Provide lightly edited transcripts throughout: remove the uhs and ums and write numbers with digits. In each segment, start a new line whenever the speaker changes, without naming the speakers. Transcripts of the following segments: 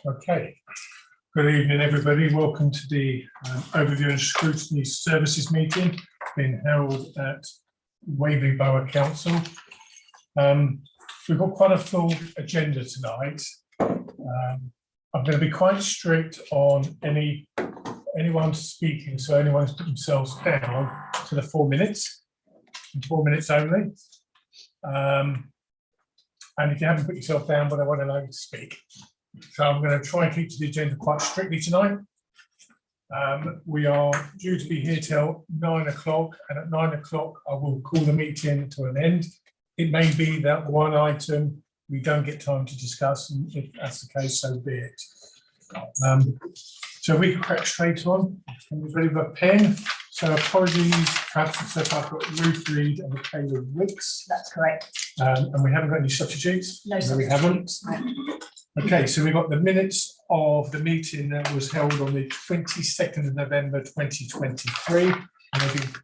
Okay, good evening everybody. Welcome to the Overview and Scrutiny Services meeting being held at Waverley Borough Council. We've got quite a full agenda tonight. I'm going to be quite strict on anyone speaking, so anyone's put themselves down to the 4 minutes, 4 minutes only. And if you haven't put yourself down, but I won't allow you to speak. So I'm going to try and keep to the agenda quite strictly tonight. We are due to be here till 9 o'clock, and at 9 o'clock I will call the meeting to an end. It may be that one item we don't get time to discuss, and if that's the case, so be it. So we can crack straight on. We're ready with a pen. So apologies, perhaps so far I've got Ruth Reed and Michaela Wicks.
That's correct.
And we haven't got any substitutes?
No
we haven't. Okay, so we've got the minutes of the meeting that was held on the 22nd of November 2023. And I think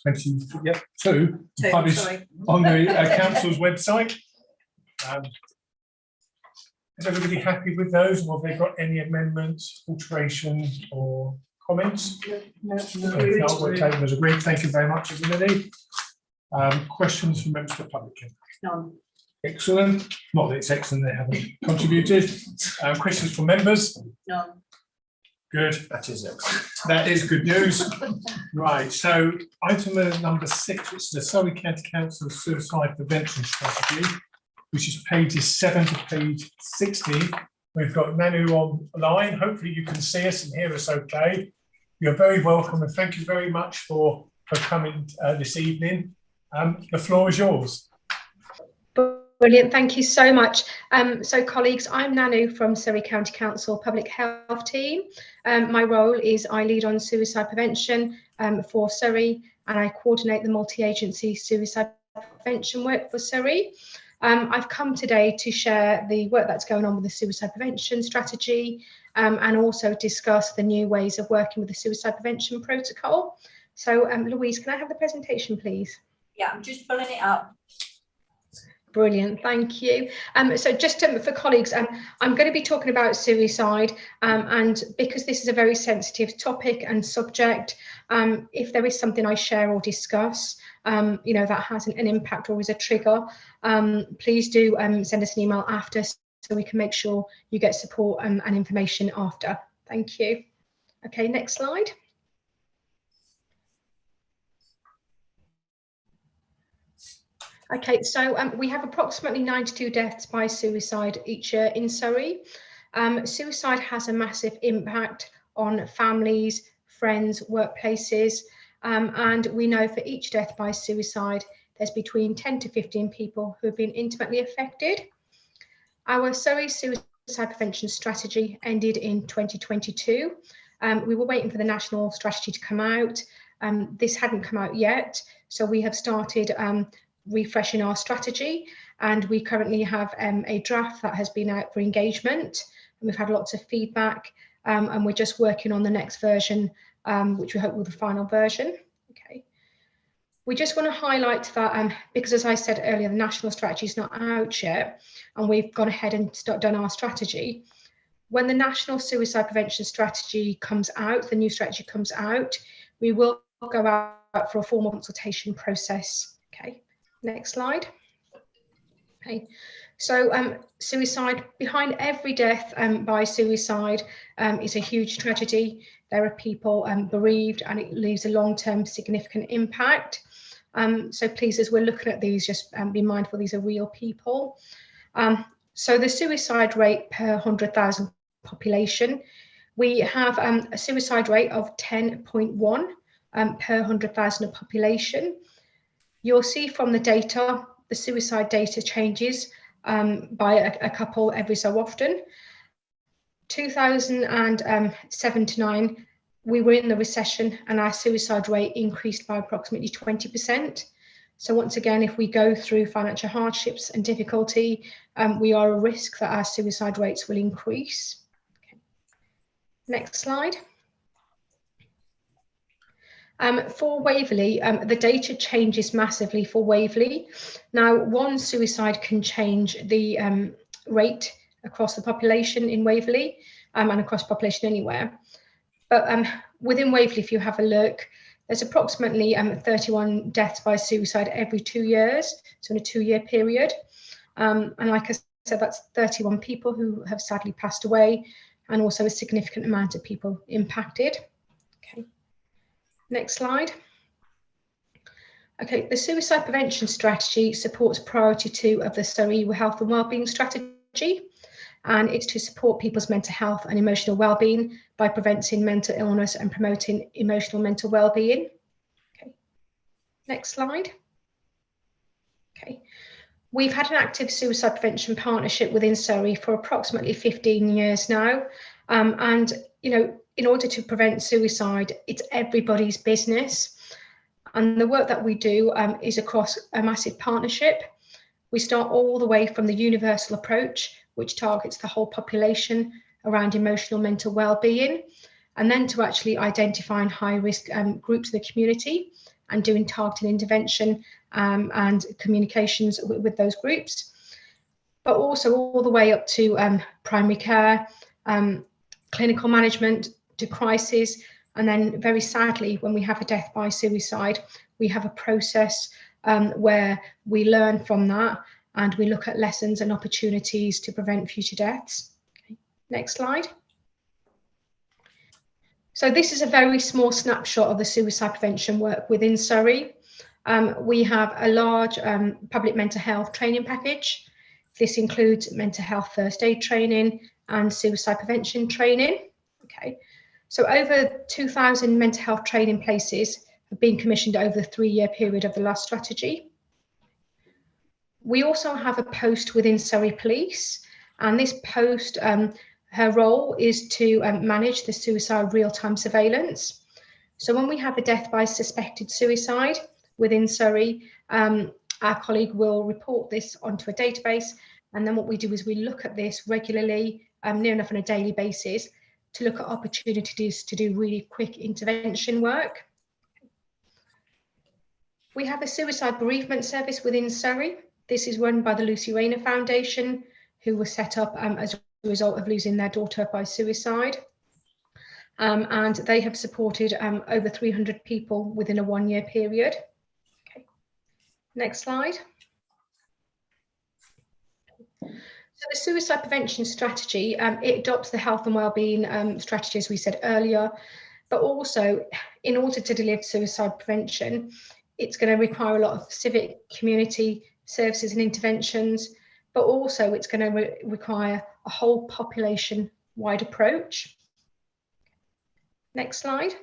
22, published
sorry.
on the council's website. Is everybody happy with those, or have they got any amendments, alterations, or comments?
No.
If not, we'll take them as agreed. Thank you very much, everybody. Questions from members of the public?
None.
Excellent. Not that it's excellent, they haven't contributed. Questions from members?
None.
Good. That is excellent. That is good news. Right. So item number 6, which is the Surrey County Council Suicide Prevention Strategy, which is pages 7 to page 60. We've got Nanu online. Hopefully you can see us and hear us okay. You're very welcome, and thank you very much for coming this evening. The floor is yours.
Brilliant, thank you so much. So colleagues, I'm Nanu from Surrey County Council Public Health Team. My role is I lead on suicide prevention for Surrey, and I coordinate the multi-agency suicide prevention work for Surrey. I've come today to share the work that's going on with the suicide prevention strategy, and also discuss the new ways of working with the suicide prevention protocol. So Louise, can I have the presentation, please?
Yeah, I'm just pulling it up.
Brilliant, thank you. So just for colleagues, I'm going to be talking about suicide, and because this is a very sensitive topic and subject, if there is something I share or discuss, that has an impact or is a trigger, please do send us an email after, so we can make sure you get support and information after. Thank you. Okay, next slide. Okay, so we have approximately 92 deaths by suicide each year in Surrey. Suicide has a massive impact on families, friends, workplaces, and we know for each death by suicide, there's between 10 to 15 people who have been intimately affected. Our Surrey Suicide Prevention Strategy ended in 2022. We were waiting for the national strategy to come out. This hadn't come out yet, so we have started refreshing our strategy, and we currently have a draft that has been out for engagement, and we've had lots of feedback, and we're just working on the next version, which we hope will be the final version. Okay, we just want to highlight that because, as I said earlier, the national strategy is not out yet, and we've gone ahead and done our strategy. When the national suicide prevention strategy comes out, the new strategy comes out, we will go out for a formal consultation process. Okay. Next slide. Okay, so suicide, behind every death by suicide is a huge tragedy. There are people bereaved, and it leaves a long-term significant impact. So please, as we're looking at these, just be mindful these are real people. So the suicide rate per 100,000 population, we have a suicide rate of 10.1 per 100,000 of population. You'll see from the data, the suicide data changes by a couple every so often. 2007 to 9, we were in the recession, and our suicide rate increased by approximately 20%. So once again, if we go through financial hardships and difficulty, we are at risk that our suicide rates will increase. Okay. Next slide. For Waverley, the data changes massively for Waverley. Now, one suicide can change the rate across the population in Waverley and across population anywhere. But within Waverley, if you have a look, there's approximately 31 deaths by suicide every 2 years, so in a 2-year period. And like I said, that's 31 people who have sadly passed away, and also a significant amount of people impacted. Okay, next slide. Okay, the suicide prevention strategy supports priority 2 of the Surrey Health and Wellbeing Strategy, and it's to support people's mental health and emotional well-being by preventing mental illness and promoting emotional mental well-being. Okay, next slide. Okay, we've had an active suicide prevention partnership within Surrey for approximately 15 years now, and in order to prevent suicide, it's everybody's business. And the work that we do is across a massive partnership. We start all the way from the universal approach, which targets the whole population around emotional mental well-being, and then to actually identifying high-risk groups in the community and doing targeted intervention and communications with those groups, but also all the way up to primary care, clinical management, to crisis, and then very sadly, when we have a death by suicide, we have a process where we learn from that and we look at lessons and opportunities to prevent future deaths. Okay. Next slide. So this is a very small snapshot of the suicide prevention work within Surrey. We have a large public mental health training package. This includes mental health first aid training and suicide prevention training. Okay. So over 2,000 mental health training places have been commissioned over the 3-year period of the last strategy. We also have a post within Surrey Police, and this post, her role is to manage the suicide real-time surveillance. So when we have a death by suspected suicide within Surrey, our colleague will report this onto a database, and then what we do is we look at this regularly, near enough on a daily basis, to look at opportunities to do really quick intervention work. We have a suicide bereavement service within Surrey. This is run by the Lucy Rayner Foundation, who was set up as a result of losing their daughter by suicide. And they have supported over 300 people within a 1-year period. Okay. Next slide. So the suicide prevention strategy, it adopts the health and wellbeing strategy, as we said earlier, but also in order to deliver suicide prevention, it's going to require a lot of civic community services and interventions, but also it's going to require a whole population-wide approach. Next slide.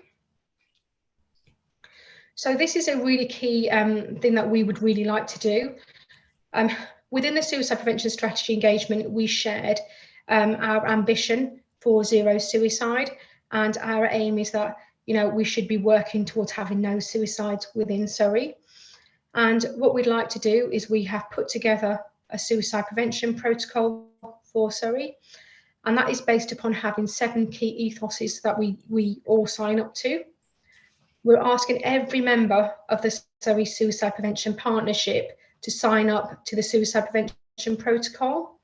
So this is a really key thing that we would really like to do. Within the suicide prevention strategy engagement, we shared our ambition for zero suicide, and our aim is that we should be working towards having no suicides within Surrey. And what we'd like to do is we have put together a suicide prevention protocol for Surrey, and that is based upon having 7 key ethoses that we all sign up to. We're asking every member of the Surrey Suicide Prevention Partnership to sign up to the suicide prevention protocol.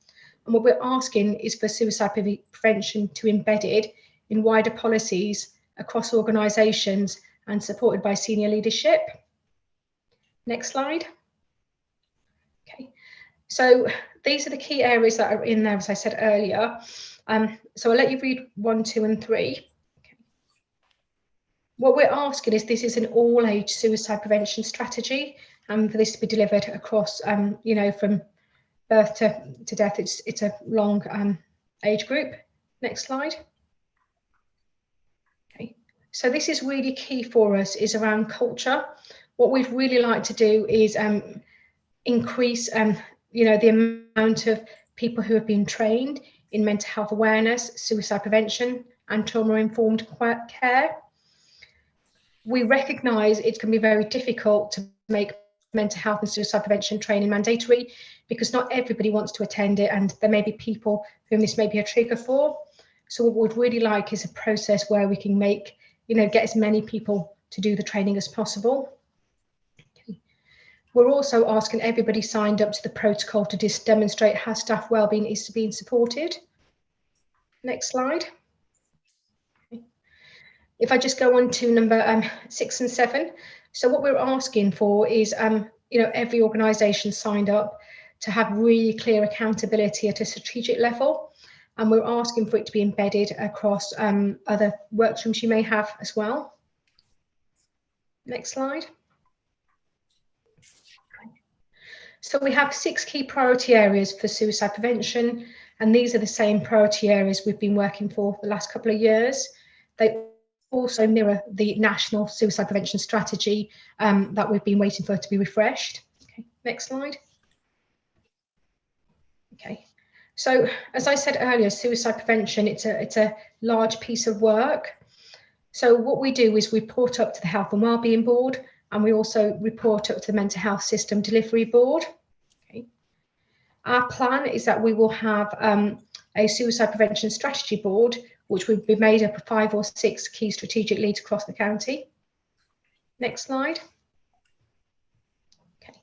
And what we're asking is for suicide prevention to be embedded in wider policies across organisations and supported by senior leadership. Next slide. Okay, so these are the key areas that are in there, as I said earlier. So I'll let you read 1, 2, and 3. Okay. What we're asking is this is an all-age suicide prevention strategy, and for this to be delivered across, from birth to death, it's a long age group. Next slide. Okay, so this is really key for us, is around culture. What we'd really like to do is increase, the amount of people who have been trained in mental health awareness, suicide prevention, and trauma-informed care. We recognise it's going to be very difficult to make mental health and suicide prevention training mandatory, because not everybody wants to attend it, and there may be people whom this may be a trigger for. So what we'd really like is a process where we can get as many people to do the training as possible. Okay. We're also asking everybody signed up to the protocol to demonstrate how staff wellbeing is being supported. Next slide. If I just go on to number 6 and 7. So what we're asking for is, every organisation signed up to have really clear accountability at a strategic level. And we're asking for it to be embedded across other work streams you may have as well. Next slide. So we have 6 key priority areas for suicide prevention, and these are the same priority areas we've been working for the last couple of years. They also mirror the national suicide prevention strategy that we've been waiting for to be refreshed. Okay, next slide. Okay, so as I said earlier, suicide prevention, it's a large piece of work. So what we do is we report up to the Health and Wellbeing Board, and we also report up to the Mental Health System Delivery Board. Okay. Our plan is that we will have a suicide prevention strategy board, which will be made up of 5 or 6 key strategic leads across the county. Next slide. Okay.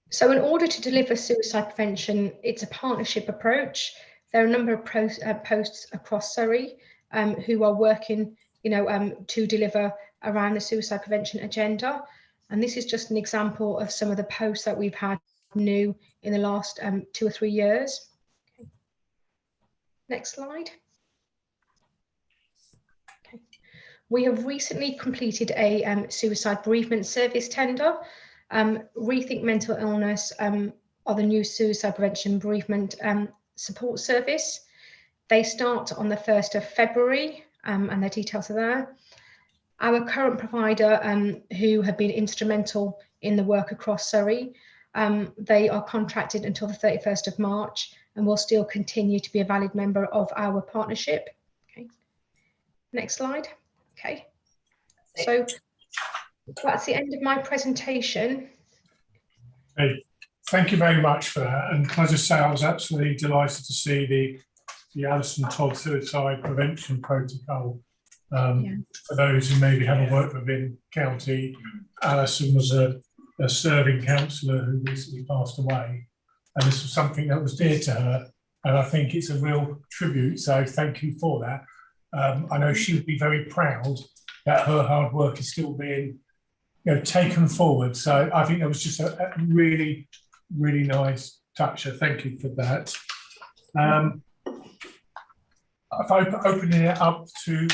So in order to deliver suicide prevention, it's a partnership approach. There are a number of posts across Surrey who are working to deliver around the suicide prevention agenda. And this is just an example of some of the posts that we've had new in the last 2 or 3 years. Okay. Next slide. Okay. We have recently completed a suicide bereavement service tender. Rethink Mental Illness are the new suicide prevention bereavement support service. They start on the 1st of February. And their details are there. Our current provider, who have been instrumental in the work across Surrey, they are contracted until the 31st of March and will still continue to be a valid member of our partnership. Okay. Next slide. Okay. So that's the end of my presentation.
Hey, thank you very much for that. And can I just say I was absolutely delighted to see the Alison Todd suicide prevention protocol. For those who maybe haven't worked within county, Alison was a serving councillor who recently passed away, and this was something that was dear to her, and I think it's a real tribute, so thank you for that. I know she would be very proud that her hard work is still being taken forward, so I think that was just a really, really nice touch, so thank you for that. If I open it up to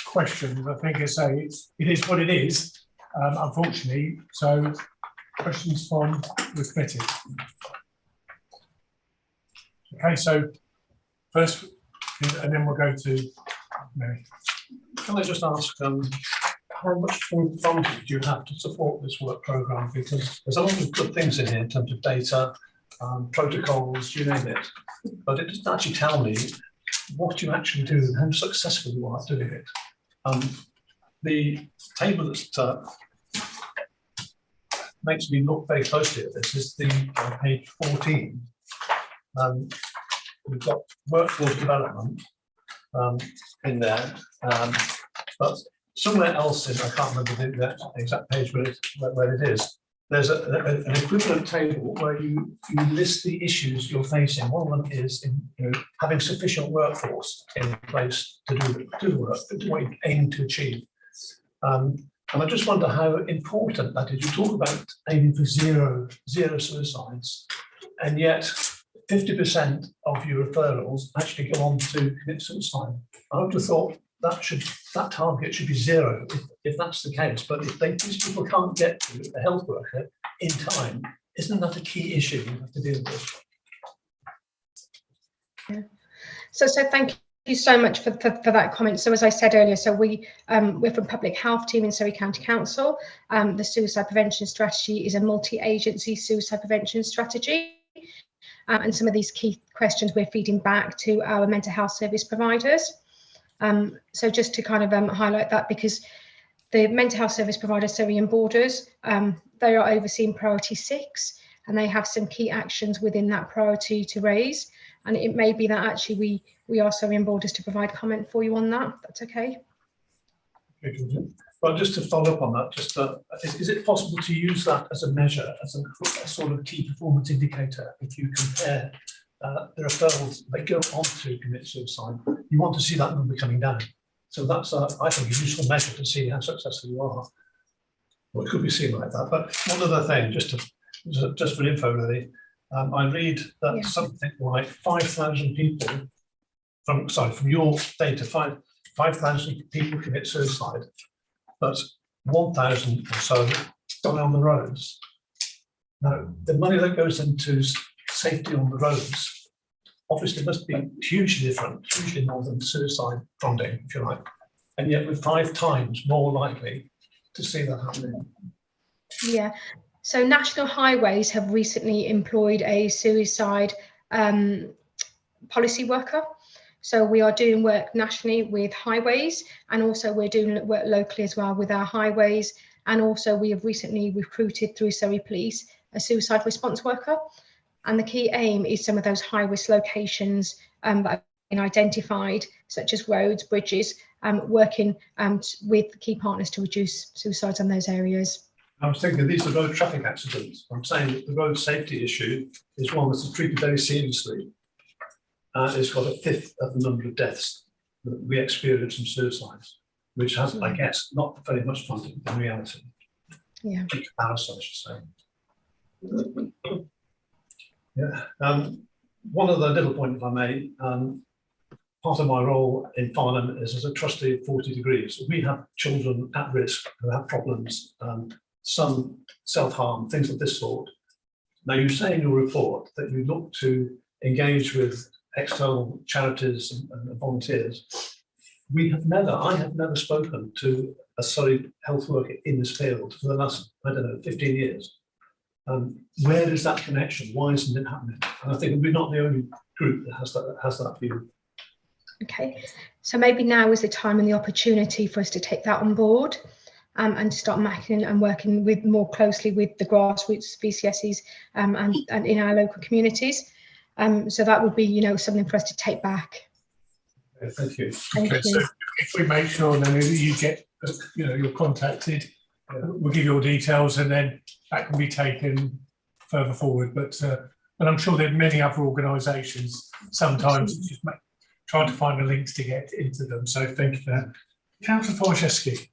questions, I think I say it is what it is, unfortunately. So questions from the committee. Okay, so first, and then we'll go to Mary.
Can I just ask, how much funding do you have to support this work programme? Because there's a lot of good things in here in terms of data, protocols, you name it, but it doesn't actually tell me what you actually do and how successful you are doing it. The table that makes me look very closely at this is the page 14. We've got workforce development in there, but somewhere else I can't remember the exact page where it is. There's an equivalent table where you list the issues you're facing. One of them is having sufficient workforce in place to do the work, to what you aim to achieve. And I just wonder how important that is. You talk about aiming for zero suicides, and yet 50% of your referrals actually go on to commit suicide. I would have thought that target should be 0 if that's the case. But if these people can't get to a health worker in time, isn't that a key issue you have to deal with?
Yeah. So thank you so much for that comment. So as I said earlier, so we're from Public Health team in Surrey County Council. The suicide prevention strategy is a multi-agency suicide prevention strategy. And some of these key questions we're feeding back to our mental health service providers. So just to kind of highlight that, because the mental health service provider, Surrey and Borders, they are overseeing priority 6, and they have some key actions within that priority to raise. And it may be that actually we are Surrey and Borders to provide comment for you on that. That's okay.
Okay, Georgia. Well, just to follow up on that, is it possible to use that as a measure, as a sort of key performance indicator? If you compare the referrals that go on to commit suicide, you want to see that number coming down. So that's, I think, a useful measure to see how successful you are. Well, it could be seen like that. But one other thing, just for info, really, I read that something like 5,000 people from your data, 5,000 people commit suicide, but 1,000 or so die on the roads. Now, the money that goes into safety on the roads obviously must be hugely different, hugely more than suicide funding, if you like. And yet we're 5 times more likely to see that happening.
Yeah. So National Highways have recently employed a suicide policy worker. So we are doing work nationally with highways, and also we're doing work locally as well with our highways. And also we have recently recruited through Surrey Police a suicide response worker. And the key aim is some of those high-risk locations that have been identified, such as roads, bridges, working with key partners to reduce suicides in those areas.
I was thinking these are road traffic accidents. I'm saying that the road safety issue is one that's treated very seriously. It's got 1/5 of the number of deaths that we experience from suicides, which has, I guess, not very much funding in reality.
Yeah.
In comparison, I should say. Yeah. One other little point, if I may. Part of my role in Farnham is as a trustee of 40 Degrees. We have children at risk who have problems, some self-harm, things of this sort. Now, you say in your report that you look to engage with external charities and volunteers. I have never spoken to a Surrey health worker in this field for the last, 15 years. Where is that connection? Why isn't it happening? And I think we're not the only group that has that view.
Okay, so maybe now is the time and the opportunity for us to take that on board and to start mapping and working with more closely with the grassroots VCSEs and in our local communities. So that would be, something for us to take back.
Okay, thank you.
Thank you.
So if we make sure then that you get, you're contacted, we'll give you your details, and then that can be taken further forward. But I'm sure there are many other organisations. Sometimes it's just trying to find the links to get into them. So thank you for that. Councillor Wojciechowski.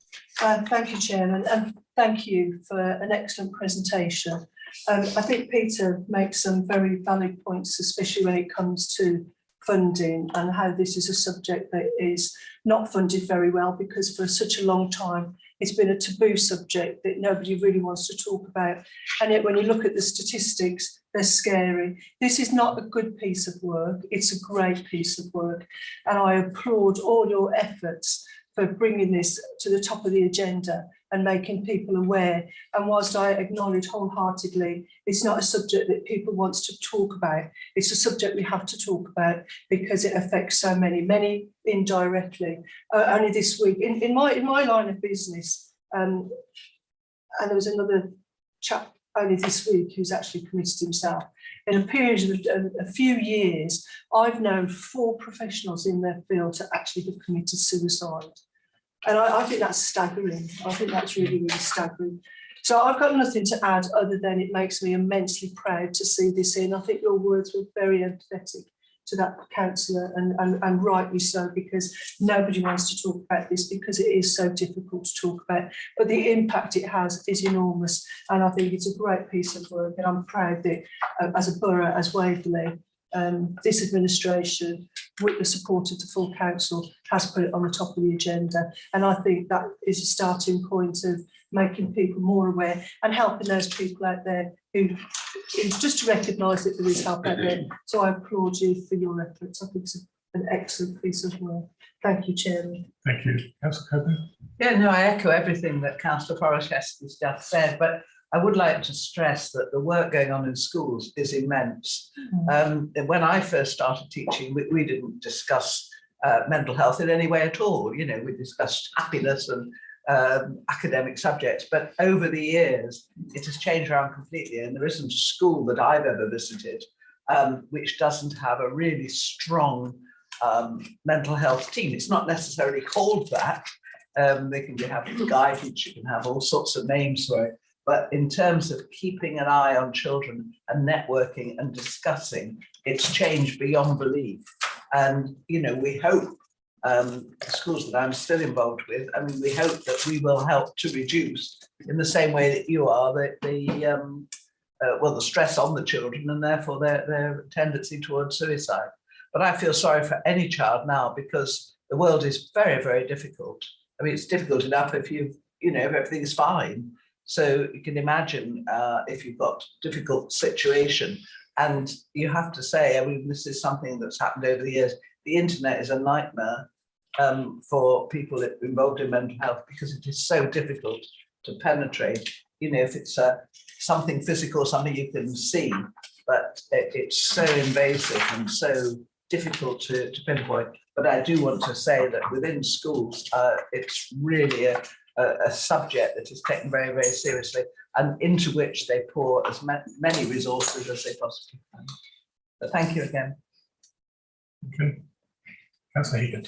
Thank you, Chairman, and thank you for an excellent presentation. I think Peter makes some very valid points, especially when it comes to funding and how this is a subject that is not funded very well, because for such a long time it's been a taboo subject that nobody really wants to talk about. And yet when you look at the statistics, they're scary. This is not a good piece of work, it's a great piece of work. And I applaud all your efforts for bringing this to the top of the agenda and making people aware. And whilst I acknowledge wholeheartedly, it's not a subject that people want to talk about. It's a subject we have to talk about because it affects so many indirectly. Only this week, in my line of business, and there was another chap only this week who's actually committed himself. In a period of a few years, I've known 4 professionals in their field to actually have committed suicide. And I think that's staggering. I think that's really staggering. So I've got nothing to add other than it makes me immensely proud to see this in. I think your words were very empathetic to that councillor, and rightly so, because nobody wants to talk about this because it is so difficult to talk about. But the impact it has is enormous, and I think it's a great piece of work. And I'm proud that as a borough, as Waverley, this administration, with the support of the full council, has put it on the top of the agenda. And I think that is a starting point of making people more aware and helping those people out there who just to recognise that there is help out there. So I applaud you for your efforts. I think it's an excellent piece of work. Thank you, Chairman.
Thank you. Councillor Coburn.
Yeah, no, I echo everything that Councillor Wojciechowski's just said, but I would like to stress that the work going on in schools is immense. When I first started teaching, we didn't discuss mental health in any way at all. We discussed happiness and academic subjects, but over the years it has changed around completely, and there isn't a school that I've ever visited which doesn't have a really strong mental health team. It's not necessarily called that, They can have guidance, you can have all sorts of names for it. But in terms of keeping an eye on children and networking and discussing, it's changed beyond belief. And, you know, we hope, the schools that I'm still involved with, I mean, we hope that we will help to reduce, in the same way that you are, the stress on the children and therefore their tendency towards suicide. But I feel sorry for any child now, because the world is very, very difficult. I mean, it's difficult enough if if everything is fine. So you can imagine if you've got a difficult situation. And you have to say, I mean, this is something that's happened over the years. The internet is a nightmare for people involved in mental health, because it is so difficult to penetrate. You know, if it's something physical, something you can see, but it's so invasive and so difficult to pinpoint. But I do want to say that within schools, it's really a subject that is taken very, very seriously, and into which they pour as many resources as they possibly can. But thank you again.
Okay. Councillor Hegan.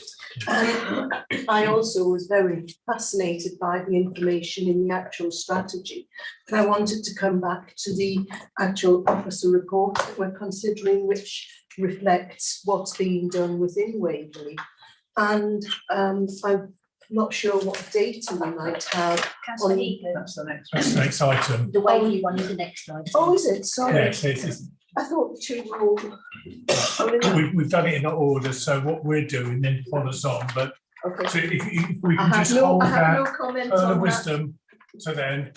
I also was very fascinated by the information in the actual strategy, but I wanted to come back to the actual officer report that we're considering, which reflects what's being done within Waverley. And I'm not sure what data we might have.
Councillor Egan,
That's the next
That's
one.
the next item.
the Waverley one is the next slide.
Oh, is it? Sorry.
Yes, it's-
I thought the two were all.
we've done it in order, so what we're doing then follows on, but
Okay.
so if we
I
can
have
just
no,
hold
I have no
that
comment
further
on that.
wisdom to then.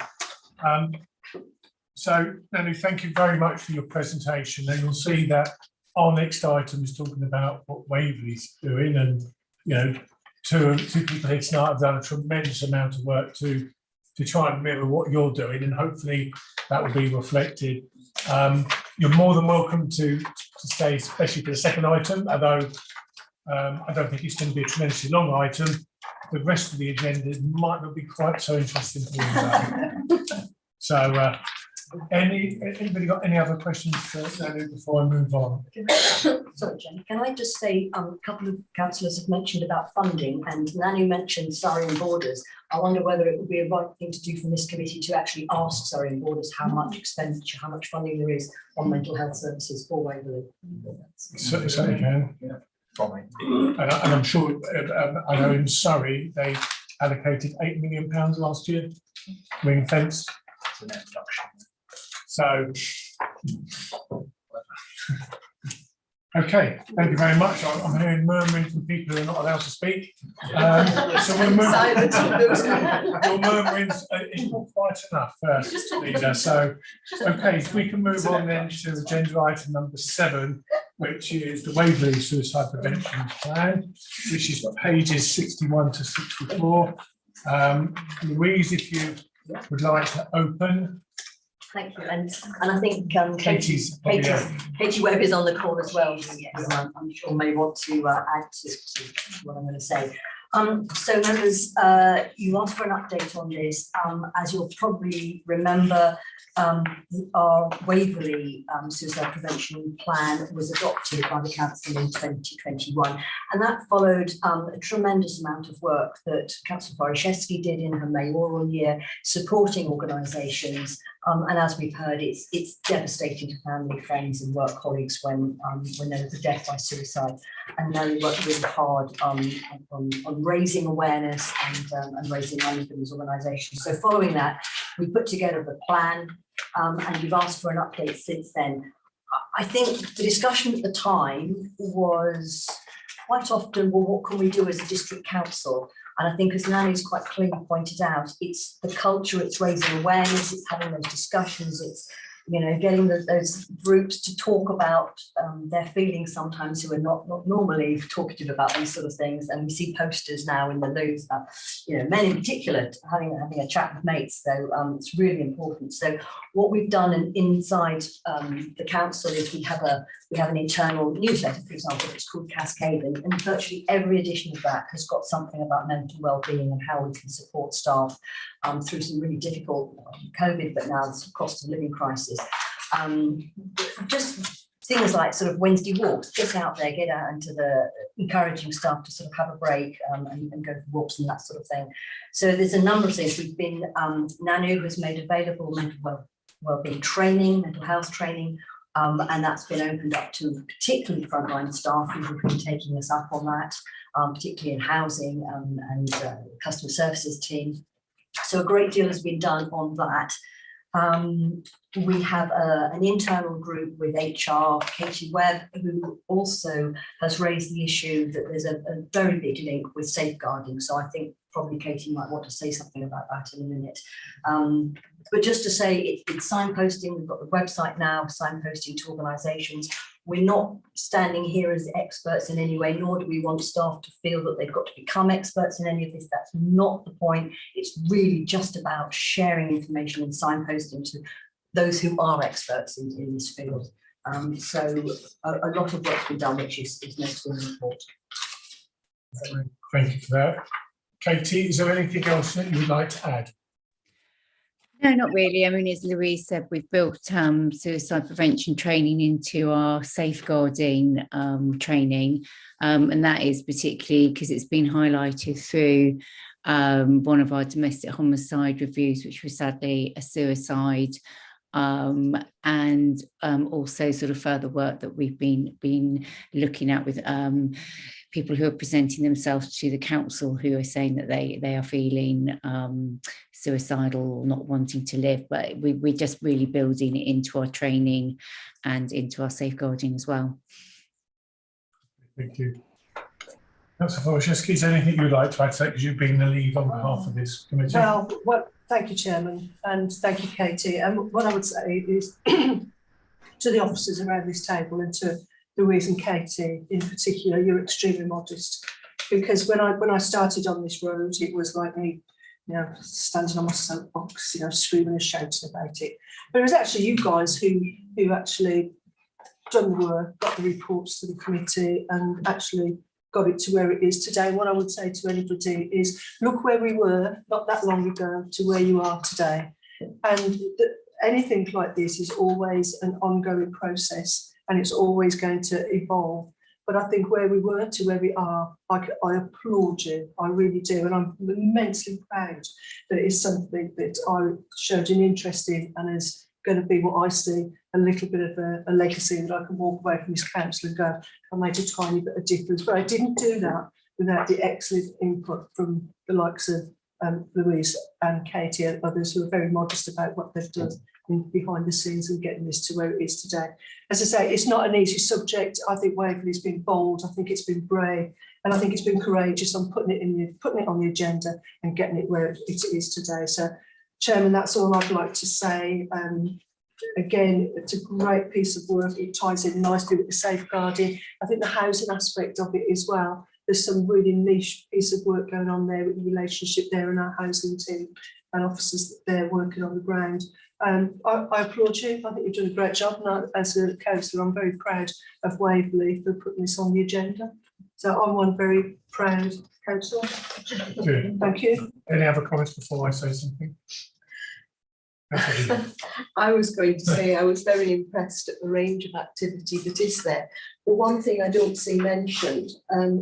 So Nanu, thank you very much for your presentation, and you'll see that our next item is talking about what Waverley's doing, and you know, two people here tonight have done a tremendous amount of work to try and mirror what you're doing, and hopefully that will be reflected. You're more than welcome to stay, especially for the second item, although I don't think it's going to be a tremendously long item. The rest of the agenda might not be quite so interesting for you. So, anybody got any other questions for Nanu before I move on?
Sorry, Jen, can I just say, a couple of councillors have mentioned about funding, and Nanu mentioned Surrey and Borders. I wonder whether it would be a right thing to do from this committee to actually ask Surrey and Borders how much expenditure, how much funding there is on mental health services for Waverley.
Certainly can. And I'm sure, I know in Surrey, they allocated £8 million last year, ring fenced. So, okay, thank you very much. I'm hearing murmuring from people who are not allowed to speak. So we'll move.
Silence from those.
Your murmurings is not quite enough, Lisa. So, okay, if we can move on then to agenda item number 7, which is the Waverley Suicide Prevention Plan, which is pages 61 to 64. Louise, if you would like to open.
Thank you, and I think
Katie's probably
Katie Webb is on the call as well, who I'm sure may want to add to what I'm going to say. So members, you asked for an update on this. As you'll probably remember, our Waverley Suicide Prevention Plan was adopted by the Council in 2021, and that followed a tremendous amount of work that Councillor Forashewski did in her mayoral year, supporting organisations. And as we've heard, it's devastating to family, friends and work colleagues when there's a death by suicide. And now we work really hard on raising awareness and raising money for these organisations. So following that, we put together the plan, and you've asked for an update since then. I think the discussion at the time was quite often, well, what can we do as a district council? And I think, as Nanu's quite clearly pointed out, it's the culture, it's raising awareness, it's having those discussions, it's, you know, getting those groups to talk about their feelings sometimes, who are not normally talkative about these sort of things. And we see posters now in the loos about, you know, men in particular having a chat with mates. So it's really important. So what we've done inside the council is we have an internal newsletter, for example, it's called Cascade, and virtually every edition of that has got something about mental well-being and how we can support staff through some really difficult COVID, but now this cost of living crisis. Just things like sort of Wednesday walks, get out there, get out into the, encouraging staff to sort of have a break and go for walks and that sort of thing. So there's a number of things. We've been, NANU has made available mental wellbeing training, mental health training, and that's been opened up to particularly frontline staff who have been taking us up on that, particularly in housing and customer services team. So a great deal has been done on that. We have an internal group with HR, Katie Webb, who also has raised the issue that there's a very big link with safeguarding. So I think probably Katie might want to say something about that in a minute. But just to say, it's signposting, we've got the website now, signposting to organisations. We're not standing here as experts in any way, nor do we want staff to feel that they've got to become experts in any of this. That's not the point. It's really just about sharing information and signposting to those who are experts in this field. So a lot of work's been done, which is noted in the report.
Thank you for that. Katie, is there anything else that you would like to add?
No, not really. I mean, as Louise said, we've built suicide prevention training into our safeguarding training, and that is particularly because it's been highlighted through one of our domestic homicide reviews, which was sadly a suicide, and also sort of further work that we've been looking at with people who are presenting themselves to the council who are saying that they are feeling suicidal or not wanting to live, but we're just really building it into our training and into our safeguarding as well.
Thank you. Councillor Wojciechowski, is there anything you would like to add to that, because you've been the lead on behalf of this committee?
Well, thank you, Chairman, and thank you, Katie. And what I would say is to the officers around this table and to Louise and Katie in particular, you're extremely modest, because when I started on this road, it was like me, you know, standing on my soapbox, you know, screaming and shouting about it. But it was actually you guys who actually done the work, got the reports to the committee, and actually got it to where it is today. What I would say to anybody is look where we were not that long ago to where you are today. And anything like this is always an ongoing process, and it's always going to evolve. But I think where we were to where we are, I applaud you, I really do. And I'm immensely proud that it is something that I showed an interest in and is going to be what I see, a little bit of a legacy that I can walk away from this council and go, I made a tiny bit of difference. But I didn't do that without the excellent input from the likes of Louise and Katie and others who are very modest about what they've done behind the scenes and getting this to where it is today. As I say, it's not an easy subject. I think Waverley's been bold. I think it's been brave, and I think it's been courageous on putting it on the agenda and getting it where it is today. So, Chairman, that's all I'd like to say. Again, it's a great piece of work. It ties in nicely with the safeguarding. I think the housing aspect of it as well. There's some really niche piece of work going on there with the relationship there in our housing team and officers that they're working on the ground. I applaud you. I think you've done a great job. And as a councillor, I'm very proud of Waverley for putting this on the agenda. So I'm one very proud councillor.
Good.
Thank you.
Any other comments before I say something?
I was going to say I was very impressed at the range of activity that is there. But one thing I don't see mentioned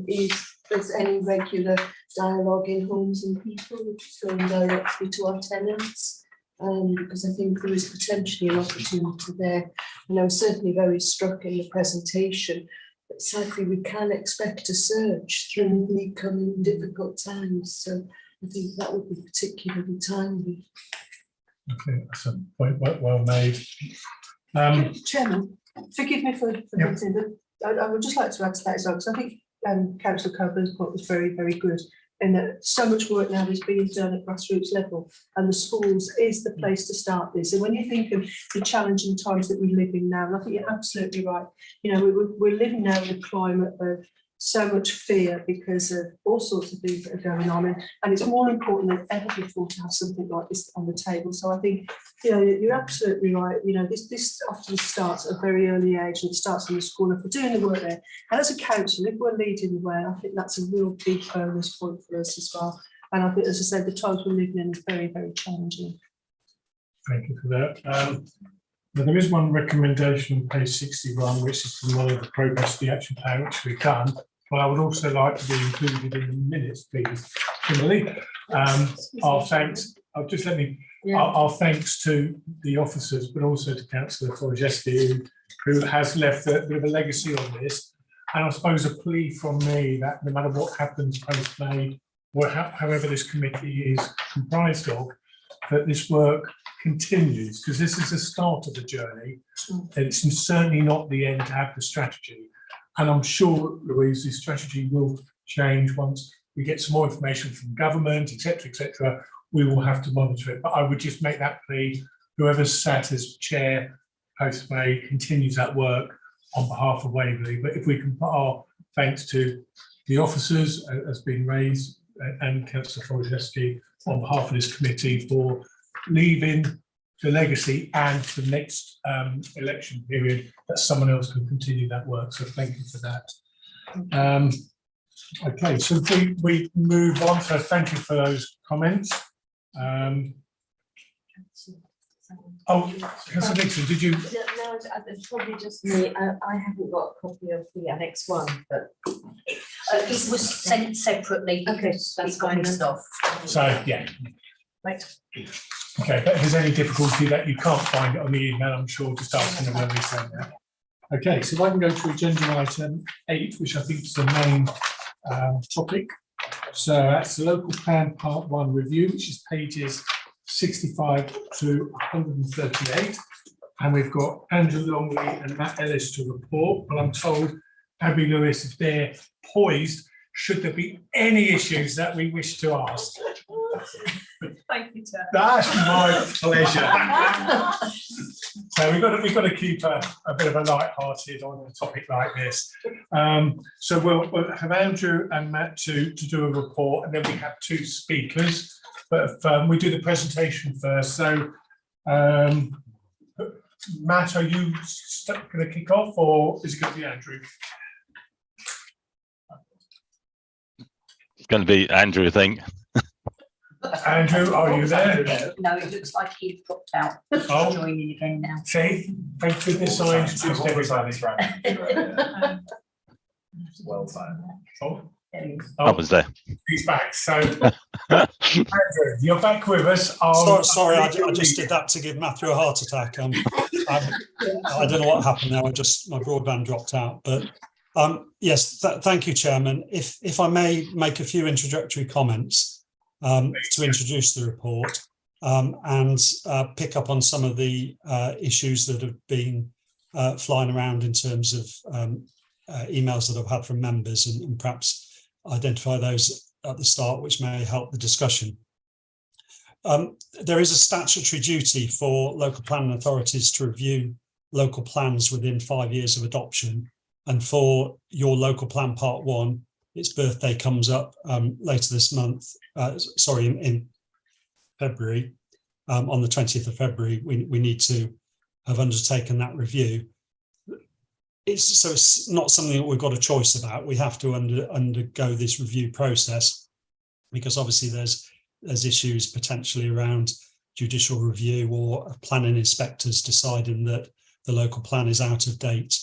is there's any regular dialogue in homes and people, which is going directly to our tenants. Because I think there is potentially an opportunity there. And I was certainly very struck in the presentation that sadly we can expect a surge through the coming difficult times. So I think that would be particularly timely.
Okay, that's a point well made.
Chairman, forgive me for forgetting, but I would just like to add to that as well, because I think Councillor Coburn's point was very, very good, in that so much work now is being done at grassroots level, and the schools is the place to start this. And when you think of the challenging times that we live in now, and I think you're absolutely right, you know, we're living now in a climate of so much fear because of all sorts of things that are going on, and it's more important than ever before to have something like this on the table. So I think, you know, you're absolutely right. You know, this often starts at a very early age, and it starts in the school. If we're doing the work there, and as a council, if we're leading the way, I think that's a real big bonus point for us as well. And I think, as I said, the times we're living in is very, very challenging.
Thank you for that. Now, there is one recommendation on page 61, which is to monitor the progress of the action plan, which we've done. But I would also like to be included in the minutes, please, Kimberly. Our thanks, our thanks to the officers, but also to Councillor Forgesti, who has left a bit of a legacy on this. And I suppose a plea from me that no matter what happens post-May, or however this committee is comprised of, that this work continues, because this is the start of the journey. And it's certainly not the end to have the strategy. And I'm sure, Louise, the strategy will change once we get some more information from government, etc. We will have to monitor it. But I would just make that plea, whoever's sat as chair post-May continues that work on behalf of Waverley. But if we can put our thanks to the officers, as been raised, and Councillor Forgesti on behalf of this committee for leaving the legacy and the next election period, that someone else can continue that work. So thank you for that. Okay, so we move on. So thank you for those comments. Councillor Dixon, did you?
No, it's probably just me. I haven't got a copy of the Annex 1, but.
It was sent separately.
Okay, that's fine.
Stuff.
So, yeah.
Right.
Okay, but if there's any difficulty that you can't find it on the email, I'm sure just ask them when we send that. Okay, so I can go to agenda item 8, which I think is the main topic. So that's the local plan part 1 review, which is pages 65 to 138. And we've got Andrew Longley and Matt Ellis to report. But I'm told Abby Lewis, if they're poised, should there be any issues that we wish to ask.
Thank you, Chair.
That's my pleasure. So we've got to keep a bit of a light-hearted on a topic like this. So we'll have Andrew and Matt to do a report, and then we have 2 speakers. But if, we do the presentation first. So Matt, are you going to kick off, or is it going to be Andrew?
It's going to be Andrew, I think.
Andrew, are you there?
No, it looks like he dropped out.
Oh.
Joining again now.
See, thank goodness I introduced everybody.
Well done.
Oh,
I was there.
he's back. So, Andrew, you're back with us.
Sorry, I just did that to give Matthew a heart attack. I don't know what happened there. My broadband dropped out. But yes, thank you, Chairman. If I may make a few introductory comments to introduce the report and pick up on some of the issues that have been flying around in terms of emails that I've had from members, and perhaps identify those at the start which may help the discussion. There is a statutory duty for local planning authorities to review local plans within 5 years of adoption, and for your local plan part 1, its birthday comes up later this month, in February, on the 20th of February, we need to have undertaken that review. It's not something that we've got a choice about. We have to undergo this review process, because obviously there's issues potentially around judicial review or planning inspectors deciding that the local plan is out of date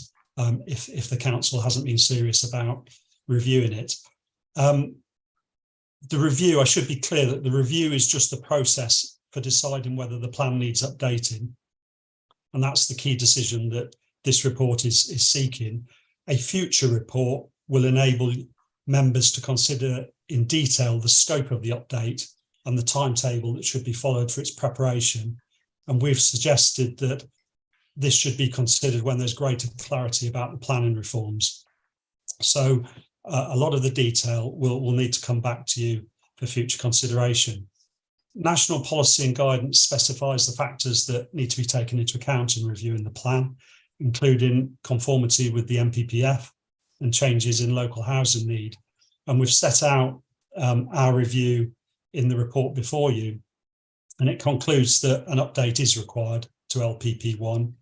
if the council hasn't been serious about reviewing it. The review, I should be clear that the review is just the process for deciding whether the plan needs updating. And that's the key decision that this report is seeking. A future report will enable members to consider in detail the scope of the update and the timetable that should be followed for its preparation. And we've suggested that this should be considered when there's greater clarity about the planning reforms. So a lot of the detail will need to come back to you for future consideration. National policy and guidance specifies the factors that need to be taken into account in reviewing the plan, including conformity with the NPPF and changes in local housing need. And we've set out our review in the report before you, and it concludes that an update is required to LPP1.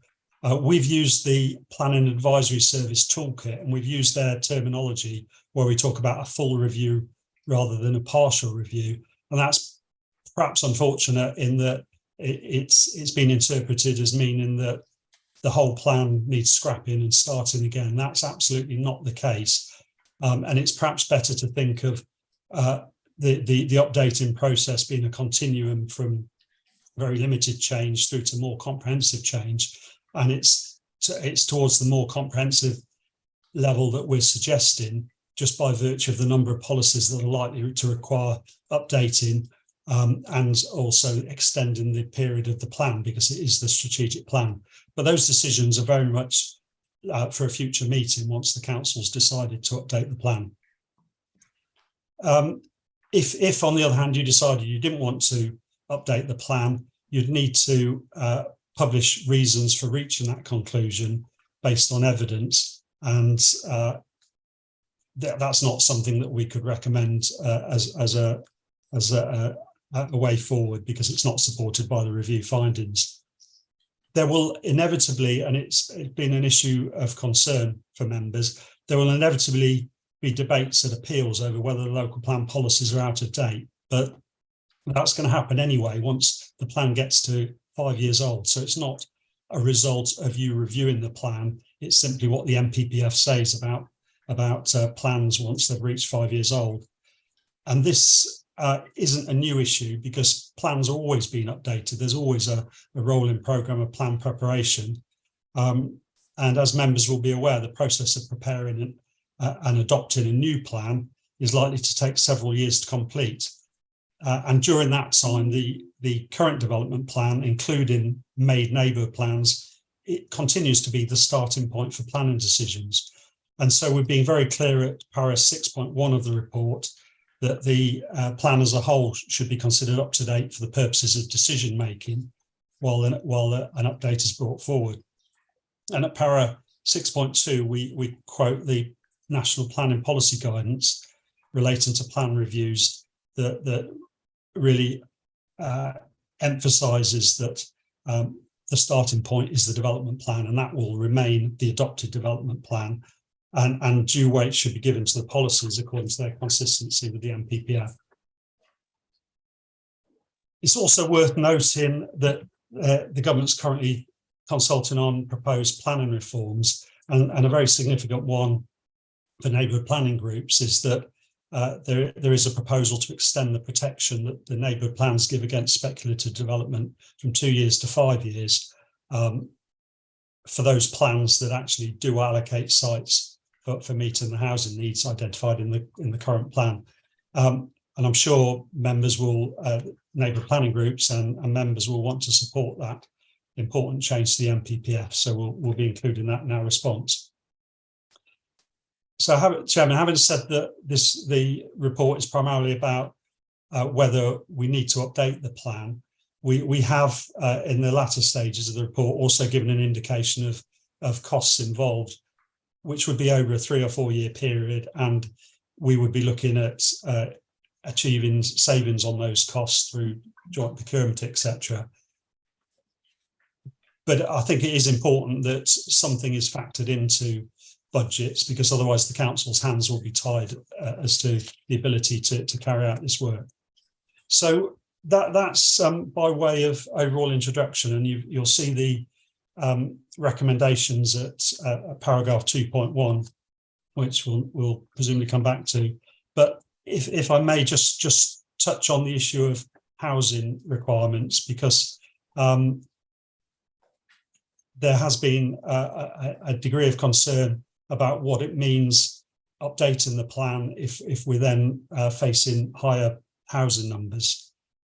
We've used the Planning Advisory Service toolkit, and we've used their terminology where we talk about a full review rather than a partial review. And that's perhaps unfortunate in that it's been interpreted as meaning that the whole plan needs scrapping and starting again. That's absolutely not the case. And it's perhaps better to think of the updating process being a continuum from very limited change through to more comprehensive change. And it's towards the more comprehensive level that we're suggesting, just by virtue of the number of policies that are likely to require updating, and also extending the period of the plan, because it is the strategic plan. But those decisions are very much for a future meeting once the council's decided to update the plan. If on the other hand you decided you didn't want to update the plan, you'd need to publish reasons for reaching that conclusion based on evidence, and that's not something that we could recommend as a way forward, because it's not supported by the review findings. There will inevitably, and it's been an issue of concern for members, there will inevitably be debates at appeals over whether the local plan policies are out of date, but that's going to happen anyway once the plan gets to 5 years old. So it's not a result of you reviewing the plan, it's simply what the NPPF says about plans once they've reached 5 years old. And this isn't a new issue, because plans are always being updated. There's always a rolling programme of plan preparation. And as members will be aware, the process of preparing and adopting a new plan is likely to take several years to complete. And during that time, the current development plan, including made neighbourhood plans, it continues to be the starting point for planning decisions. And so we're being very clear at para 6.1 of the report that the plan as a whole should be considered up to date for the purposes of decision making while an update is brought forward. And at para 6.2, we quote the National Planning Policy Guidance relating to plan reviews that really emphasises that the starting point is the development plan, and that will remain the adopted development plan. And due weight should be given to the policies according to their consistency with the NPPF. It's also worth noting that the government's currently consulting on proposed planning reforms, and a very significant one for neighbourhood planning groups is that there is a proposal to extend the protection that the neighbourhood plans give against speculative development from 2 years to 5 years for those plans that actually do allocate sites for meeting the housing needs identified in the current plan. And I'm sure members will, neighbourhood planning groups and members will want to support that important change to the NPPF. So we'll be including that in our response. So, Chairman, having said that the report is primarily about whether we need to update the plan, we have in the latter stages of the report also given an indication of costs involved, which would be over a 3 or 4 year period, and we would be looking at achieving savings on those costs through joint procurement, etc. But I think it is important that something is factored into budgets, because otherwise the council's hands will be tied as to the ability to carry out this work. So that's by way of overall introduction, and you'll see the recommendations at paragraph 2.1, which we'll presumably come back to. But if I may just touch on the issue of housing requirements, because there has been a degree of concern about what it means updating the plan if we're then facing higher housing numbers.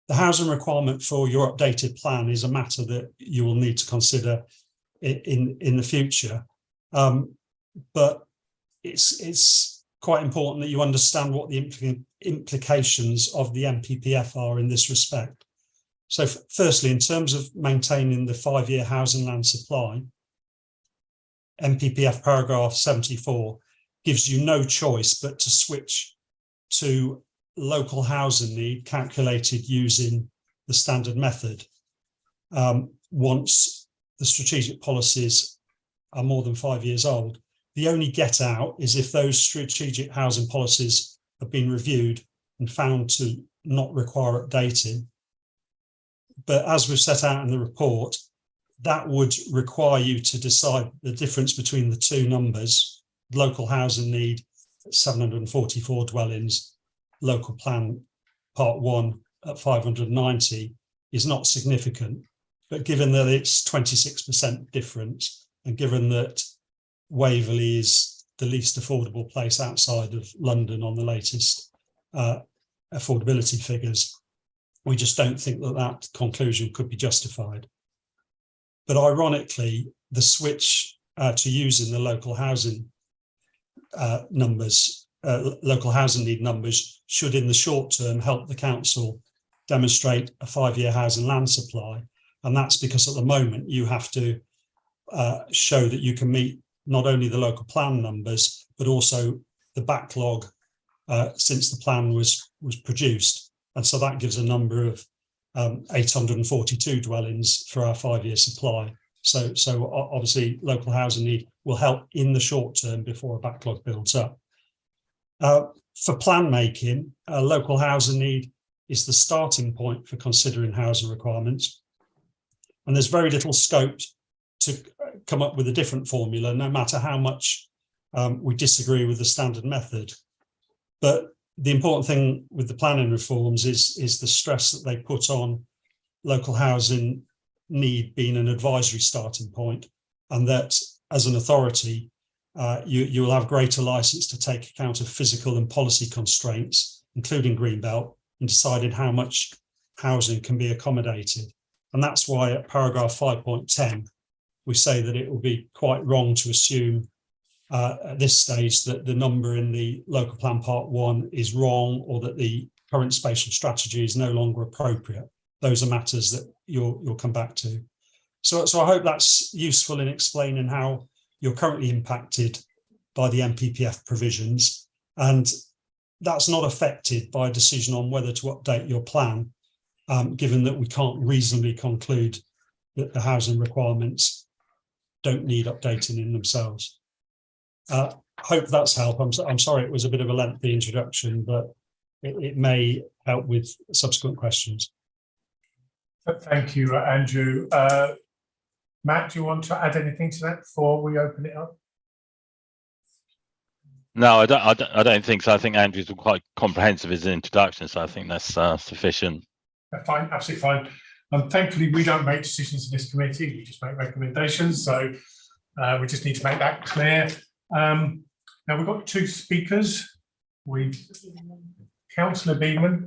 The housing requirement for your updated plan is a matter that you will need to consider in the future. But it's quite important that you understand what the implications of the NPPF are in this respect. So firstly, in terms of maintaining the 5-year housing land supply, NPPF paragraph 74 gives you no choice but to switch to local housing need calculated using the standard method once the strategic policies are more than 5 years old. The only get out is if those strategic housing policies have been reviewed and found to not require updating. But as we've set out in the report, that would require you to decide the difference between the two numbers. Local housing need 744 dwellings, local plan part 1 at 590 is not significant. But given that it's 26% difference, and given that Waverley is the least affordable place outside of London on the latest affordability figures, we just don't think that that conclusion could be justified. But ironically, the switch to using the local housing numbers, local housing need numbers, should in the short term help the council demonstrate a 5-year housing land supply. And that's because at the moment you have to show that you can meet not only the local plan numbers, but also the backlog since the plan was produced. And so that gives a number of 842 dwellings for our 5-year supply. So obviously local housing need will help in the short term before a backlog builds up. For plan making, local housing need is the starting point for considering housing requirements. And there's very little scope to come up with a different formula, no matter how much we disagree with the standard method. But the important thing with the planning reforms is the stress that they put on local housing need being an advisory starting point, and that as an authority, you will have greater license to take account of physical and policy constraints, including Greenbelt, in deciding how much housing can be accommodated. And that's why at paragraph 5.10, we say that it will be quite wrong to assume at this stage that the number in the local plan part 1 is wrong, or that the current spatial strategy is no longer appropriate. Those are matters that you'll come back to. So I hope that's useful in explaining how you're currently impacted by the NPPF provisions, and that's not affected by a decision on whether to update your plan, given that we can't reasonably conclude that the housing requirements don't need updating in themselves. Hope that's helped. I'm sorry it was a bit of a lengthy introduction, but it may help with subsequent questions.
Thank you, Andrew. Matt, do you want to add anything to that before we open it up?
No, I don't think so. I think Andrew's quite comprehensive as an introduction, so I think that's sufficient.
Fine, absolutely fine. Thankfully, we don't make decisions in this committee, we just make recommendations. So we just need to make that clear. Now we've got 2 speakers. Councillor Beeman.